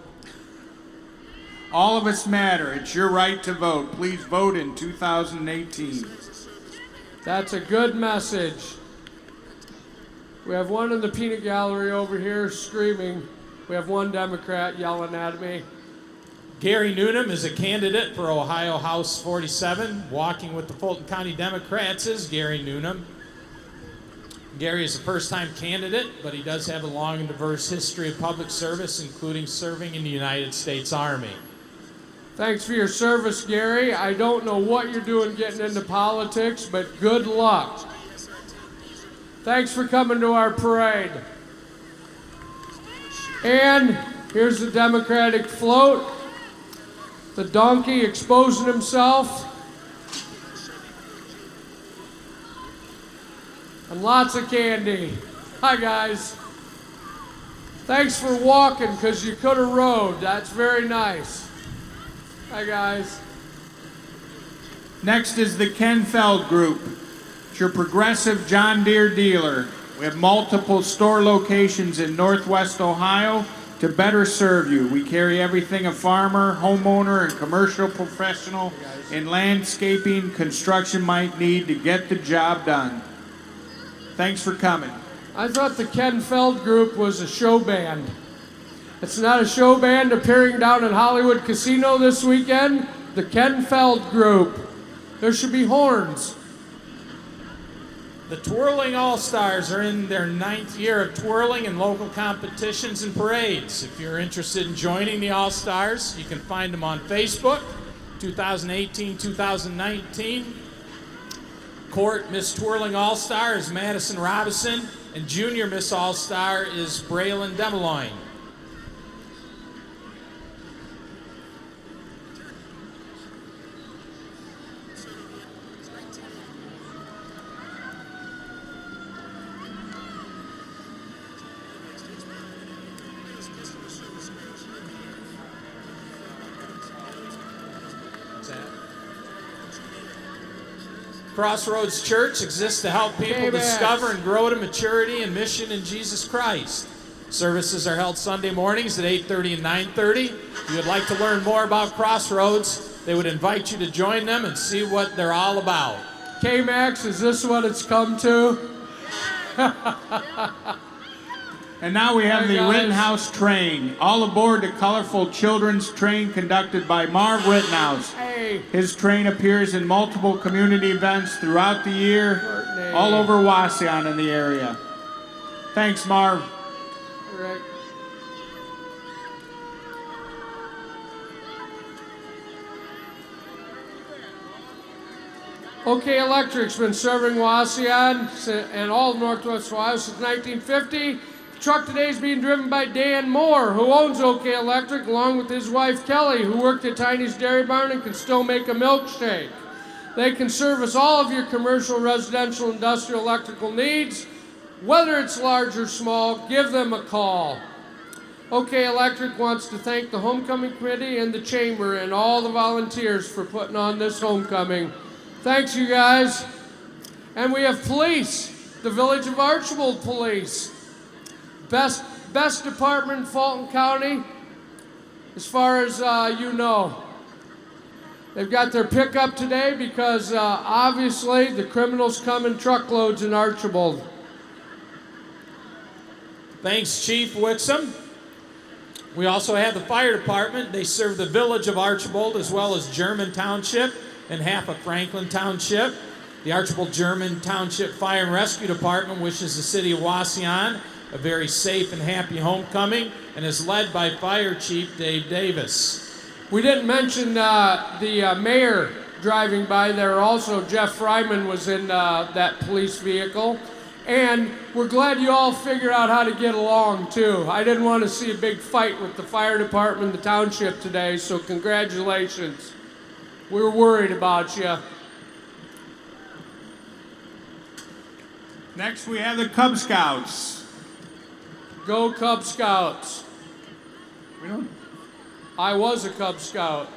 All of us matter. It's your right to vote. Please vote in 2018. That's a good message. We have one in the peanut gallery over here screaming. We have one Democrat yelling at me. Gary Noonan is a candidate for Ohio House 47. Walking with the Fulton County Democrats is Gary Noonan. Gary is a first-time candidate, but he does have a long and diverse history of public service, including serving in the United States Army. Thanks for your service, Gary. I don't know what you're doing getting into politics, but good luck. Thanks for coming to our parade. And here's the Democratic float. The donkey exposing himself. And lots of candy. Hi, guys. Thanks for walking, because you could have rode. That's very nice. Hi, guys. Next is the Ken Feld Group. It's your progressive John Deere dealer. We have multiple store locations in Northwest Ohio to better serve you. We carry everything a farmer, homeowner, and commercial professional in landscaping, construction might need to get the job done. Thanks for coming. I thought the Ken Feld Group was a show band. It's not a show band appearing down at Hollywood Casino this weekend. The Ken Feld Group. There should be horns. The Twirling All-Stars are in their 9th year of twirling in local competitions and parades. If you're interested in joining the All-Stars, you can find them on Facebook, 2018-2019. Court Miss Twirling All-Star is Madison Robinson, and Junior Miss All-Star is Braylon Demeloyne. Crossroads Church exists to help people discover and grow to maturity and mission in Jesus Christ. Services are held Sunday mornings at 8:30 and 9:30. If you would like to learn more about Crossroads, they would invite you to join them and see what they're all about. K-Max, is this what it's come to? And now we have Hi, the guys. Rittenhouse Train. All aboard the colorful children's train conducted by Marv Rittenhouse. Hey. His train appears in multiple community events throughout the year, Courtney. all over Wauseon in the area. Thanks, Marv. Rick. OK Electric's been serving Wauseon and all of Northwest Ohio since 1950. The truck today is being driven by Dan Moore, who owns OK Electric, along with his wife Kelly, who worked at Tiny's Dairy Barn and can still make a milkshake. They can service all of your commercial, residential, industrial, electrical needs. Whether it's large or small, give them a call. OK Electric wants to thank the Homecoming Committee and the Chamber and all the volunteers for putting on this homecoming. Thanks, you guys. And we have police, the Village of Archibald Police. Best department in Fulton County, as far as you know. They've got their pickup today because obviously the criminals come in truckloads in Archibald. Thanks, Chief Wixom. We also have the fire department. They serve the Village of Archibald as well as German Township and half of Franklin Township. The Archibald German Township Fire and Rescue Department wishes the city of Wauseon a very safe and happy homecoming and is led by Fire Chief Dave Davis. We didn't mention the mayor driving by there also. Jeff Fryman was in that police vehicle. And we're glad you all figured out how to get along too. I didn't want to see a big fight with the fire department and the township today, so congratulations. We were worried about you. Next, we have the Cub Scouts. Go Cub Scouts. We don't. I was a Cub Scout.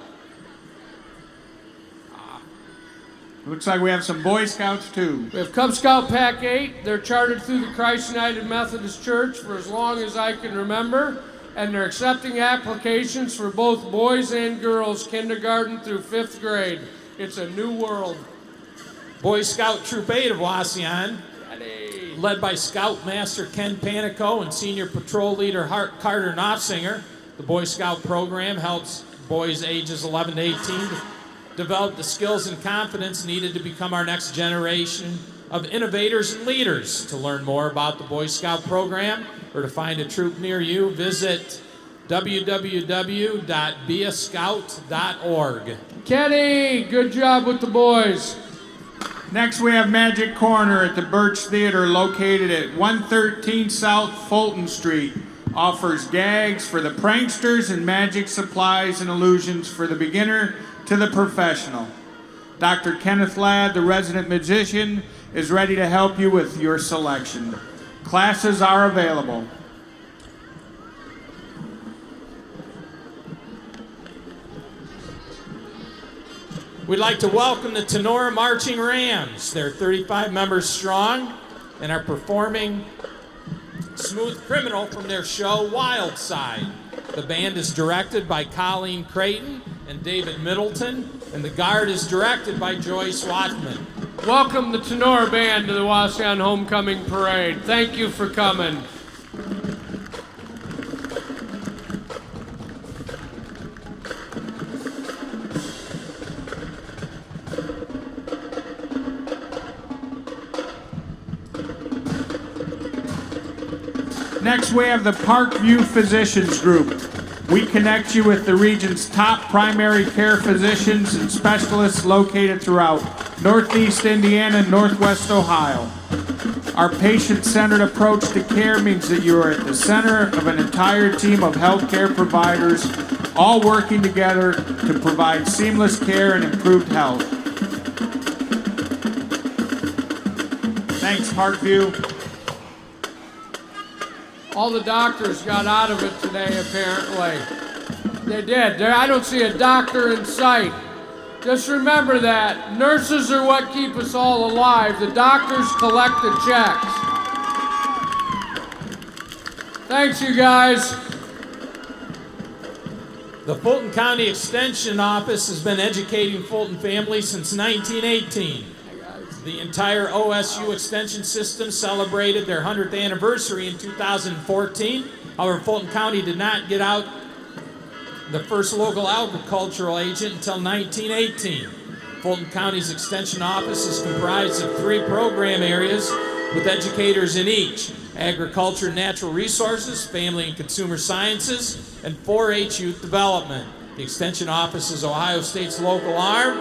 Looks like we have some Boy Scouts too. We have Cub Scout Pack 8. They're chartered through the Christ United Methodist Church for as long as I can remember. And they're accepting applications for both boys and girls, kindergarten through 5th grade. It's a new world. Boy Scout Troop 8 of Wauseon, led by Scoutmaster Ken Panico and Senior Patrol Leader Carter Knopfsinger. The Boy Scout program helps boys ages 11 to 18 to develop the skills and confidence needed to become our next generation of innovators and leaders. To learn more about the Boy Scout program or to find a troop near you, visit www.beascout.org. Kenny, good job with the boys. Next, we have Magic Corner at the Birch Theater, located at 113 South Fulton Street. Offers gags for the pranksters and magic supplies and illusions for the beginner to the professional. Dr. Kenneth Ladd, the resident magician, is ready to help you with your selection. Classes are available. We'd like to welcome the Tenora Marching Rams. They're 35 members strong and are performing Smooth Criminal from their show Wild Side. The band is directed by Colleen Creighton and David Middleton, and the guard is directed by Joyce Watman. Welcome the Tenor Band to the Wauseon Homecoming Parade. Thank you for coming. Next, we have the Parkview Physicians Group. We connect you with the region's top primary care physicians and specialists located throughout Northeast Indiana and Northwest Ohio. Our patient-centered approach to care means that you are at the center of an entire team of healthcare providers, all working together to provide seamless care and improved health. Thanks, Parkview. All the doctors got out of it today, apparently. They did. I don't see a doctor in sight. Just remember that. Nurses are what keep us all alive. The doctors collect the checks. Thanks, you guys. The Fulton County Extension Office has been educating Fulton families since 1918. The entire OSU extension system celebrated their 100th anniversary in 2014. However, Fulton County did not get out the first local agricultural agent until 1918. Fulton County's extension office is comprised of 3 program areas with educators in each. Agriculture and Natural Resources, Family and Consumer Sciences, and 4-H Youth Development. The Extension Office is Ohio State's local arm.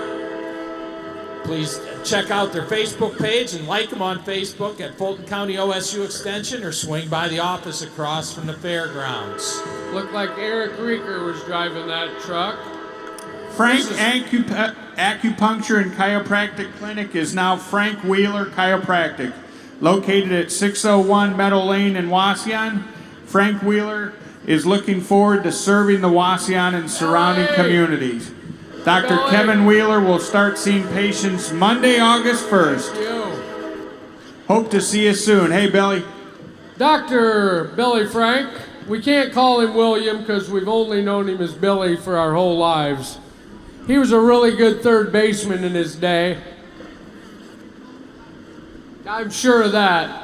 Please check out their Facebook page and like them on Facebook at Fulton County OSU Extension, or swing by the office across from the fairgrounds. Looked like Eric Rieker was driving that truck. Frank Acupuncture and Chiropractic Clinic is now Frank Wheeler Chiropractic, located at 601 Meadow Lane in Wauseon. Frank Wheeler is looking forward to serving the Wauseon and surrounding communities. Dr. Kevin Wheeler will start seeing patients Monday, August 1st. Thank you. Hope to see you soon. Hey, Billy. Dr. Billy Frank. We can't call him William because we've only known him as Billy for our whole lives. He was a really good third baseman in his day. I'm sure of that.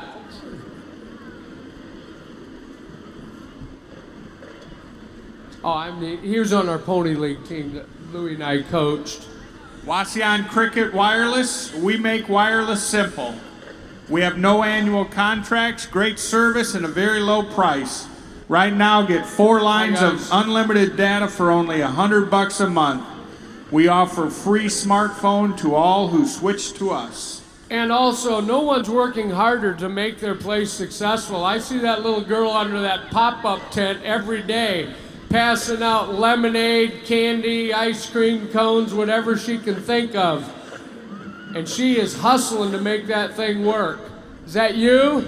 He was on our Pony League team that Louie and I coached. Wauseon Cricket Wireless, we make wireless simple. We have no annual contracts, great service, and a very low price. Right now, get 4 lines of unlimited data for only $100 a month. We offer free smartphone to all who switch to us. And also, no one's working harder to make their place successful. I see that little girl under that pop-up tent every day, passing out lemonade, candy, ice cream cones, whatever she can think of. And she is hustling to make that thing work. Is that you?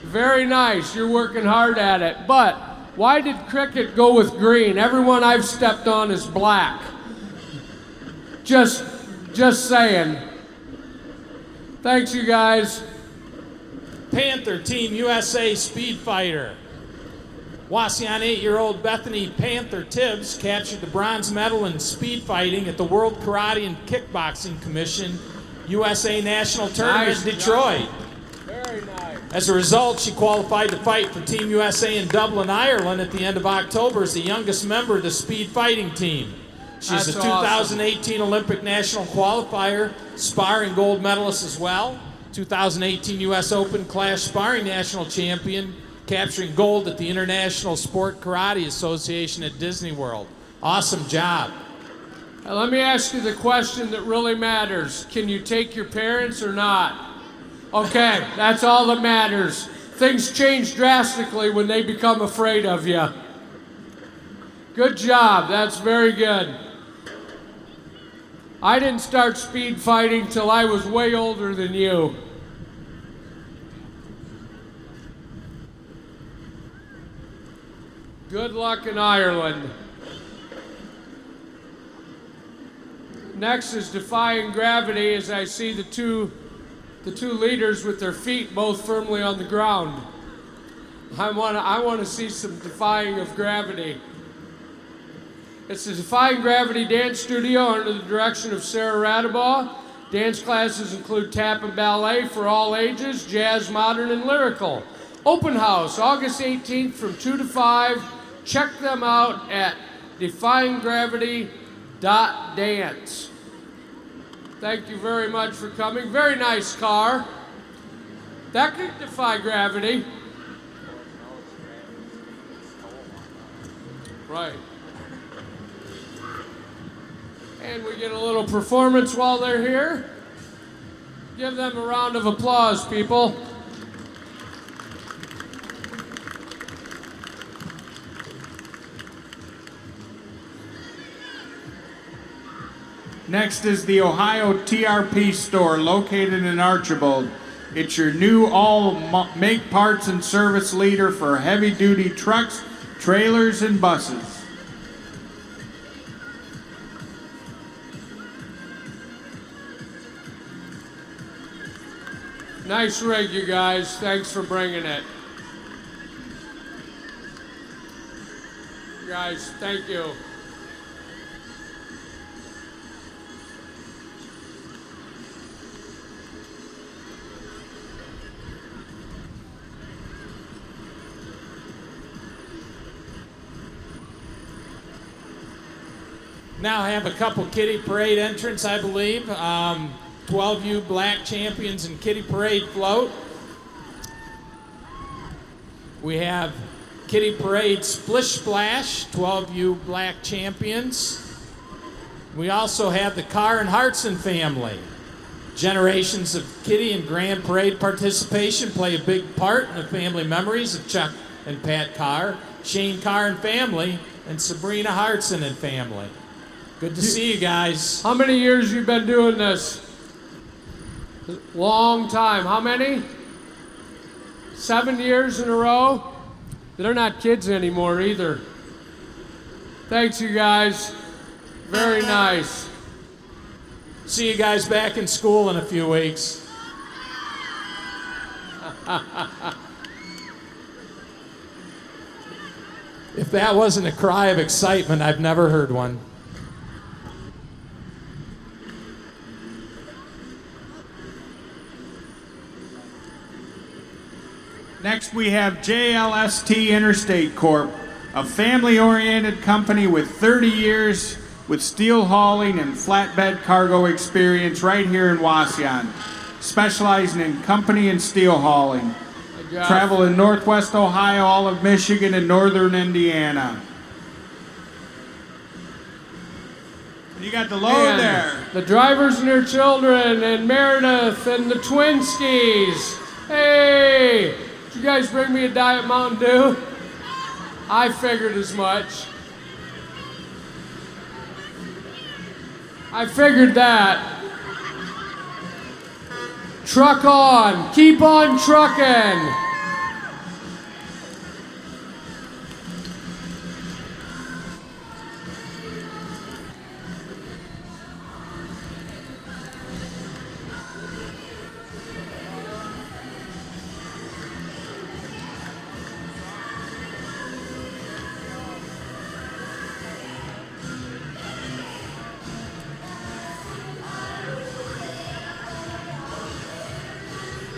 Very nice. You're working hard at it. But why did cricket go with green? Everyone I've stepped on is black. Just saying. Thanks, you guys. Panther Team USA Speed Fighter. Wauseon 8-year-old Bethany Panther Tibbs captured the bronze medal in speed fighting at the World Karate and Kickboxing Commission USA National Tournament in Detroit. Very nice. As a result, she qualified to fight for Team USA in Dublin, Ireland at the end of October as the youngest member of the speed fighting team. She's a 2018 Olympic national qualifier, sparring gold medalist as well, 2018 U.S. Open class sparring national champion, capturing gold at the International Sport Karate Association at Disney World. Awesome job. Now, let me ask you the question that really matters. Can you take your parents or not? Okay, that's all that matters. Things change drastically when they become afraid of you. Good job, that's very good. I didn't start speed fighting till I was way older than you. Good luck in Ireland. Next is defying gravity, as I see the two leaders with their feet both firmly on the ground. I want to see some defying of gravity. It's the Defying Gravity Dance Studio under the direction of Sarah Radabaugh. Dance classes include tap and ballet for all ages, jazz, modern, and lyrical. Open house, August 18th from 2 to 5. Check them out at defyinggravity.dance. Thank you very much for coming. Very nice car. That could defy gravity. Right. And we get a little performance while they're here. Give them a round of applause, people. Next is the Ohio TRP store located in Archibald. It's your new all-make parts and service leader for heavy-duty trucks, trailers, and buses. Nice rig, you guys. Thanks for bringing it. Guys, thank you. Now I have a couple Kitty Parade entrants, I believe. 12U Black Champions and Kitty Parade float. We have Kitty Parade Splish Splash, 12U Black Champions. We also have the Carr and Hartson family. Generations of Kitty and Grand Parade participation play a big part in the family memories of Chuck and Pat Carr, Shane Carr and family, and Sabrina Hartson and family. Good to see you guys. How many years you been doing this? Long time. How many? 7 years in a row? They're not kids anymore either. Thanks, you guys. Very nice. See you guys back in school in a few weeks. If that wasn't a cry of excitement, I've never heard one. Next, we have JLST Interstate Corp., a family-oriented company with 30 years with steel hauling and flatbed cargo experience right here in Wauseon, specializing in company and steel hauling. Travel in Northwest Ohio, all of Michigan, and Northern Indiana. You got the load there. The drivers and their children, and Meredith and the Twinskies. Hey, did you guys bring me a Diet Mountain Dew? I figured as much. I figured that. Truck on. Keep on trucking.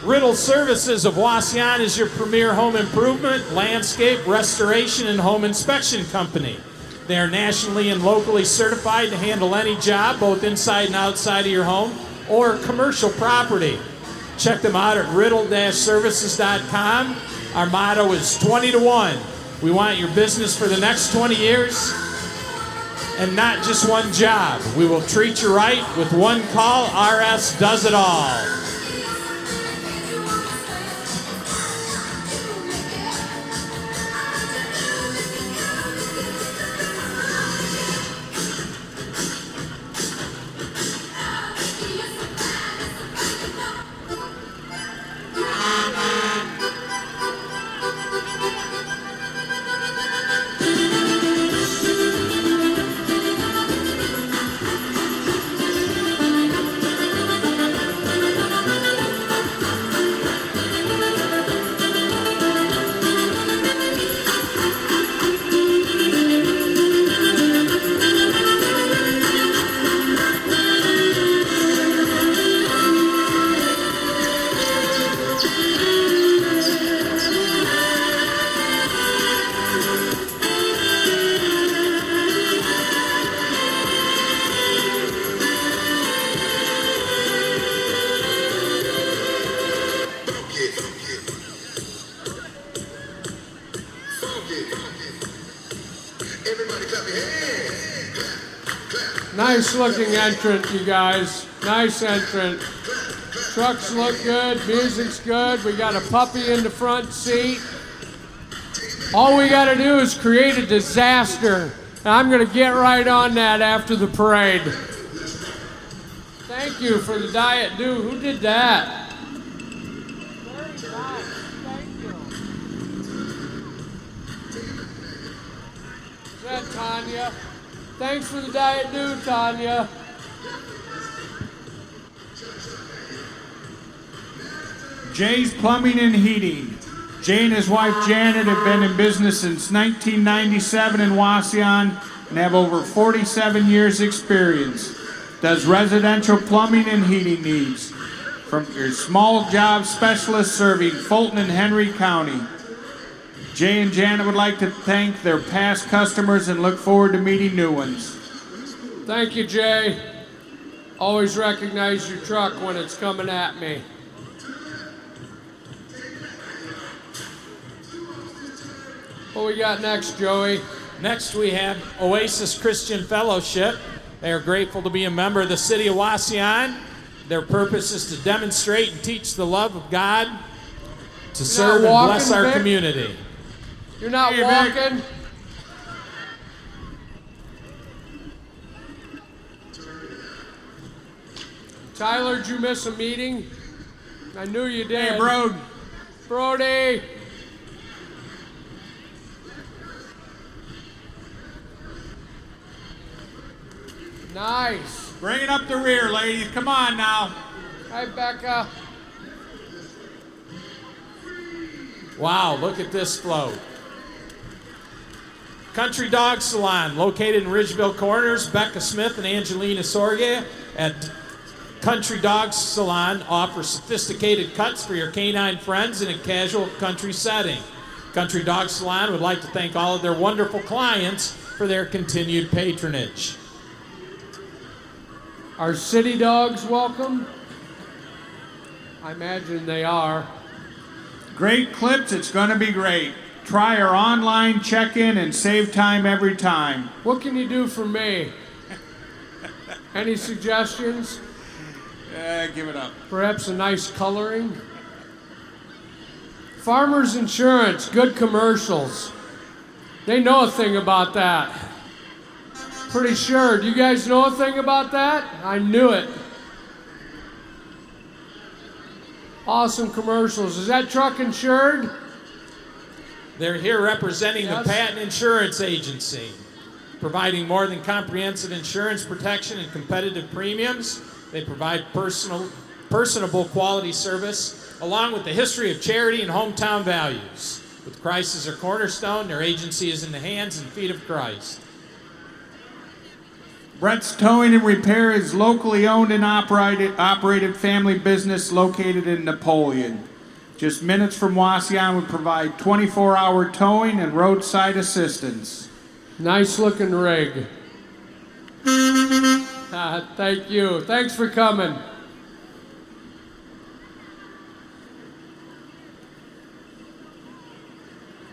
Riddle Services of Wauseon is your premier home improvement, landscape, restoration, and home inspection company. They are nationally and locally certified to handle any job, both inside and outside of your home or commercial property. Check them out at riddle-services.com. Our motto is 20 to 1. We want your business for the next 20 years and not just one job. We will treat you right with one call. RS does it all. Nice looking entrant, you guys. Nice entrant. Trucks look good, music's good. We got a puppy in the front seat. All we got to do is create a disaster. And I'm going to get right on that after the parade. Thank you for the Diet Dew. Who did that? Very nice. Thank you. Is that Tanya? Thanks for the Diet Dew, Tanya. Jay's Plumbing and Heating. Jay and his wife Janet have been in business since 1997 in Wauseon and have over 47 years experience. Does residential plumbing and heating needs. From your small job specialist serving Fulton and Henry County. Jay and Janet would like to thank their past customers and look forward to meeting new ones. Thank you, Jay. Always recognize your truck when it's coming at me. What we got next, Joey? Next, we have Oasis Christian Fellowship. They are grateful to be a member of the city of Wauseon. Their purpose is to demonstrate and teach the love of God, to serve and bless our Vic? community. You're not Hey, Vic. walking? Tyler, did you miss a meeting? I knew you did. Hey, bro. Brody! Nice. Bring it up the rear, ladies. Come on now. Hi, Becca. Wow, look at this float. Country Dog Salon, located in Ridgeville Corners. Becca Smith and Angelina Sorge at Country Dog Salon offer sophisticated cuts for your canine friends in a casual country setting. Country Dog Salon would like to thank all of their wonderful clients for their continued patronage. Are city dogs welcome? I imagine they are. Great clips. It's going to be great. Try our online check-in and save time every time. What can you do for me? Any suggestions? Give it up. Perhaps a nice coloring? Farmers Insurance, good commercials. They know a thing about that. Pretty sure. Do you guys know a thing about that? I knew it. Awesome commercials. Is that truck insured? They're here representing Yes. the Patent Insurance Agency, providing more than comprehensive insurance protection and competitive premiums. They provide personable quality service, along with the history of charity and hometown values. With Christ as their cornerstone, their agency is in the hands and feet of Christ. Brett's Towing and Repair is locally owned and operated family business located in Napoleon. Just minutes from Wauseon, we provide 24-hour towing and roadside assistance. Nice looking rig. Thank you. Thanks for coming.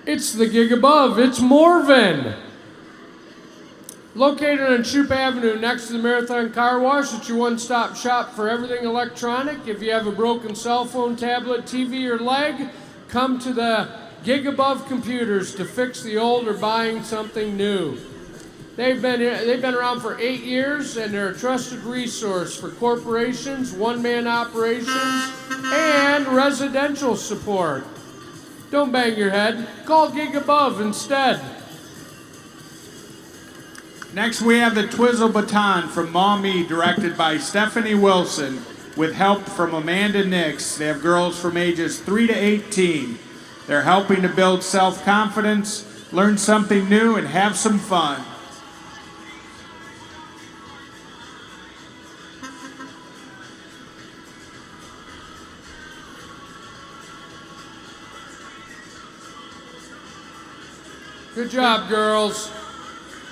It's the gig above. It's Morven. Located on Shoup Avenue next to the Marathon Car Wash, it's your one-stop shop for everything electronic. If you have a broken cell phone, tablet, TV, or leg, come to the Gig Above Computers to fix the old or buying something new. They've been around for 8 years, and they're a trusted resource for corporations, one-man operations, and residential support. Don't bang your head. Call Gig Above instead. Next, we have the Twizzle Baton from Maumee, directed by Stephanie Wilson, with help from Amanda Nix. They have girls from ages 3 to 18. They're helping to build self-confidence, learn something new, and have some fun. Good job, girls.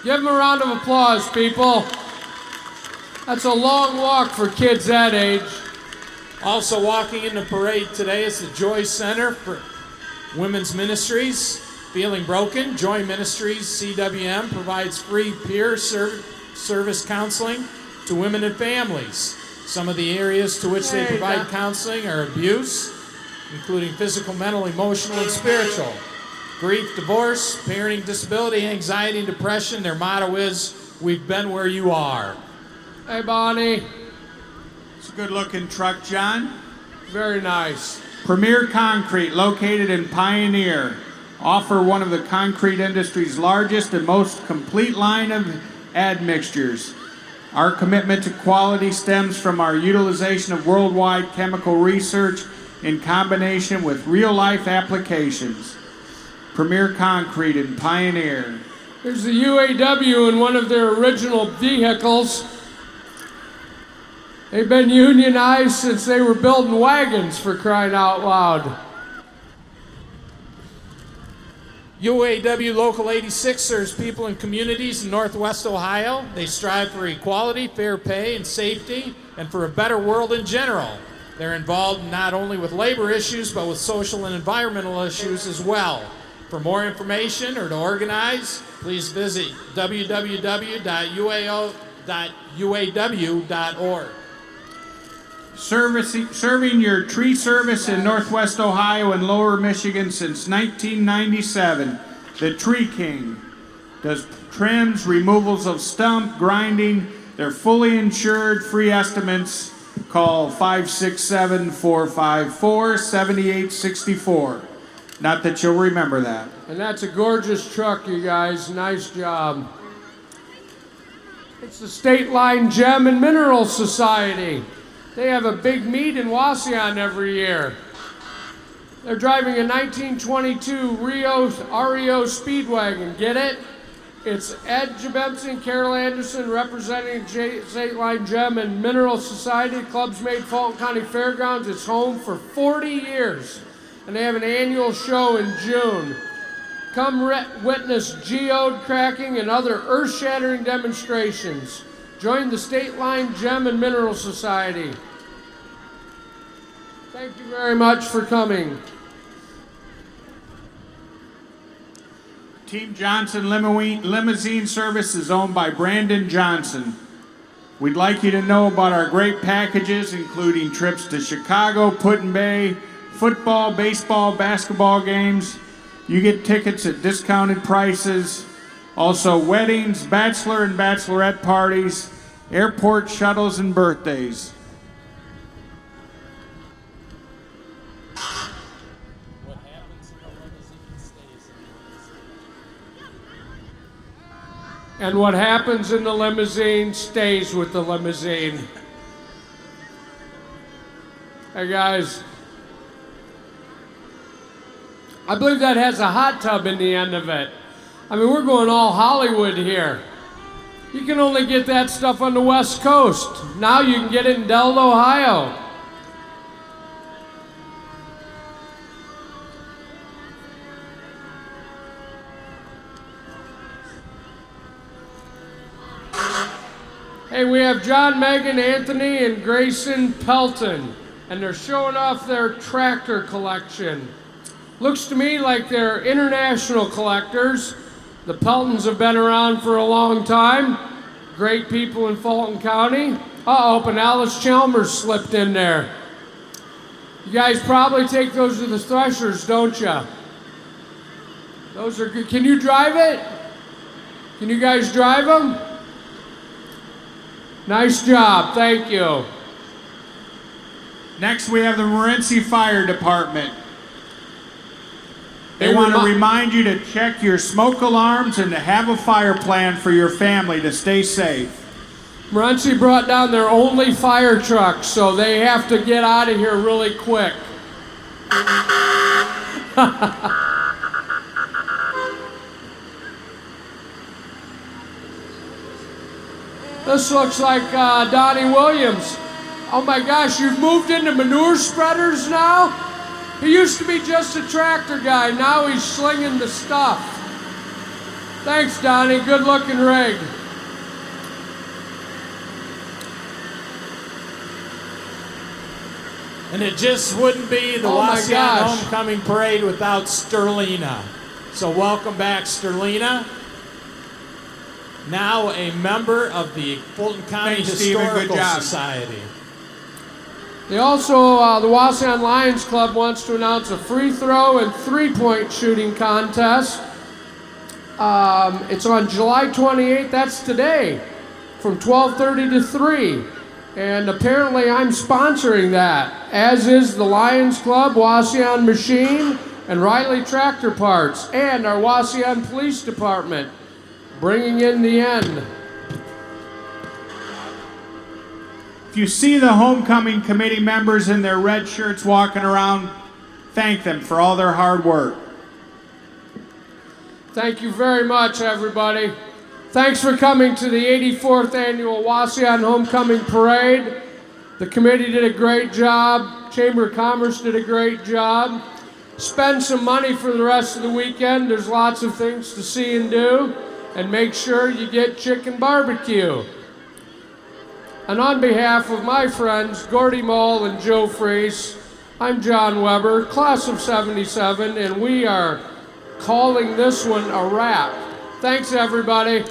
Give them a round of applause, people. That's a long walk for kids that age. Also walking in the parade today is the Joy Center for Women's Ministries. Feeling broken? Joy Ministries CWM provides free peer service counseling to women and families. Some of the areas to which they provide counseling are abuse, including physical, mental, emotional, and spiritual. Grief, divorce, parenting, disability, anxiety, and depression. Their motto is, "We've been where you are." Hey, Bonnie. It's a good-looking truck, John. Very nice. Premier Concrete, located in Pioneer, offer one of the concrete industry's largest and most complete line of admixtures. Our commitment to quality stems from our utilization of worldwide chemical research in combination with real-life applications. Premier Concrete in Pioneer. Here's the UAW in one of their original vehicles. They've been unionized since they were building wagons, for crying out loud. UAW Local 86 serves people and communities in Northwest Ohio. They strive for equality, fair pay, and safety, and for a better world in general. They're involved not only with labor issues, but with social and environmental issues as well. For more information or to organize, please visit www.uaw.org. Serving your tree service in Northwest Ohio and Lower Michigan since 1997, the Tree King does trims, removals of stump, grinding. They're fully insured, free estimates. Call 567-454-7864. Not that you'll remember that. And that's a gorgeous truck, you guys. Nice job. It's the State Line Gem and Mineral Society. They have a big meet in Wauseon every year. They're driving a 1922 REO Speedwagon. Get it? It's Ed Jabemson and Carol Anderson representing State Line Gem and Mineral Society. The club's made Fulton County Fairgrounds its home for 40 years. And they have an annual show in June. Come witness geode cracking and other earth-shattering demonstrations. Join the State Line Gem and Mineral Society. Thank you very much for coming. Team Johnson Limousine Service is owned by Brandon Johnson. We'd like you to know about our great packages, including trips to Chicago, Put-in-Bay, football, baseball, basketball games. You get tickets at discounted prices. Also weddings, bachelor and bachelorette parties, airport shuttles, and birthdays. And what happens in the limousine stays with the limousine. Hey guys, I believe that has a hot tub in the end of it. I mean, we're going all Hollywood here. You can only get that stuff on the West Coast. Now you can get it in Delta, Ohio. Hey, we have John, Megan, Anthony, and Grayson Pelton, and they're showing off their tractor collection. Looks to me like they're international collectors. The Peltons have been around for a long time. Great people in Fulton County. Uh-oh, but Alice Chalmers slipped in there. You guys probably take those to the threshers, don't you? Those are good. Can you drive it? Can you guys drive them? Nice job, thank you. Next, we have the Morenci Fire Department. They want to remind you to check your smoke alarms and to have a fire plan for your family to stay safe. Morenci brought down their only fire truck, so they have to get out of here really quick. This looks like Donnie Williams. Oh my gosh, you've moved into manure spreaders now? He used to be just a tractor guy, now he's slinging the stuff. Thanks, Donnie, good looking rig. And it just wouldn't be the Wauseon Homecoming Parade without Sterlina. So welcome back, Sterlina. Now a member of the Fulton County Historical Society. They also, the Wauseon Lions Club wants to announce a free throw and three-point shooting contest. It's on July 28th, that's today, from 12:30 to 3. And apparently I'm sponsoring that, as is the Lions Club, Wauseon Machine, and Riley Tractor Parts, and our Wauseon Police Department, bringing in the end. If you see the homecoming committee members in their red shirts walking around, thank them for all their hard work. Thank you very much, everybody. Thanks for coming to the 84th Annual Wauseon Homecoming Parade. The committee did a great job. Chamber of Commerce did a great job. Spend some money for the rest of the weekend. There's lots of things to see and do. And make sure you get chicken barbecue. And on behalf of my friends, Gordy Moll and Joe Freese, I'm John Weber, class of '77, and we are calling this one a wrap. Thanks, everybody.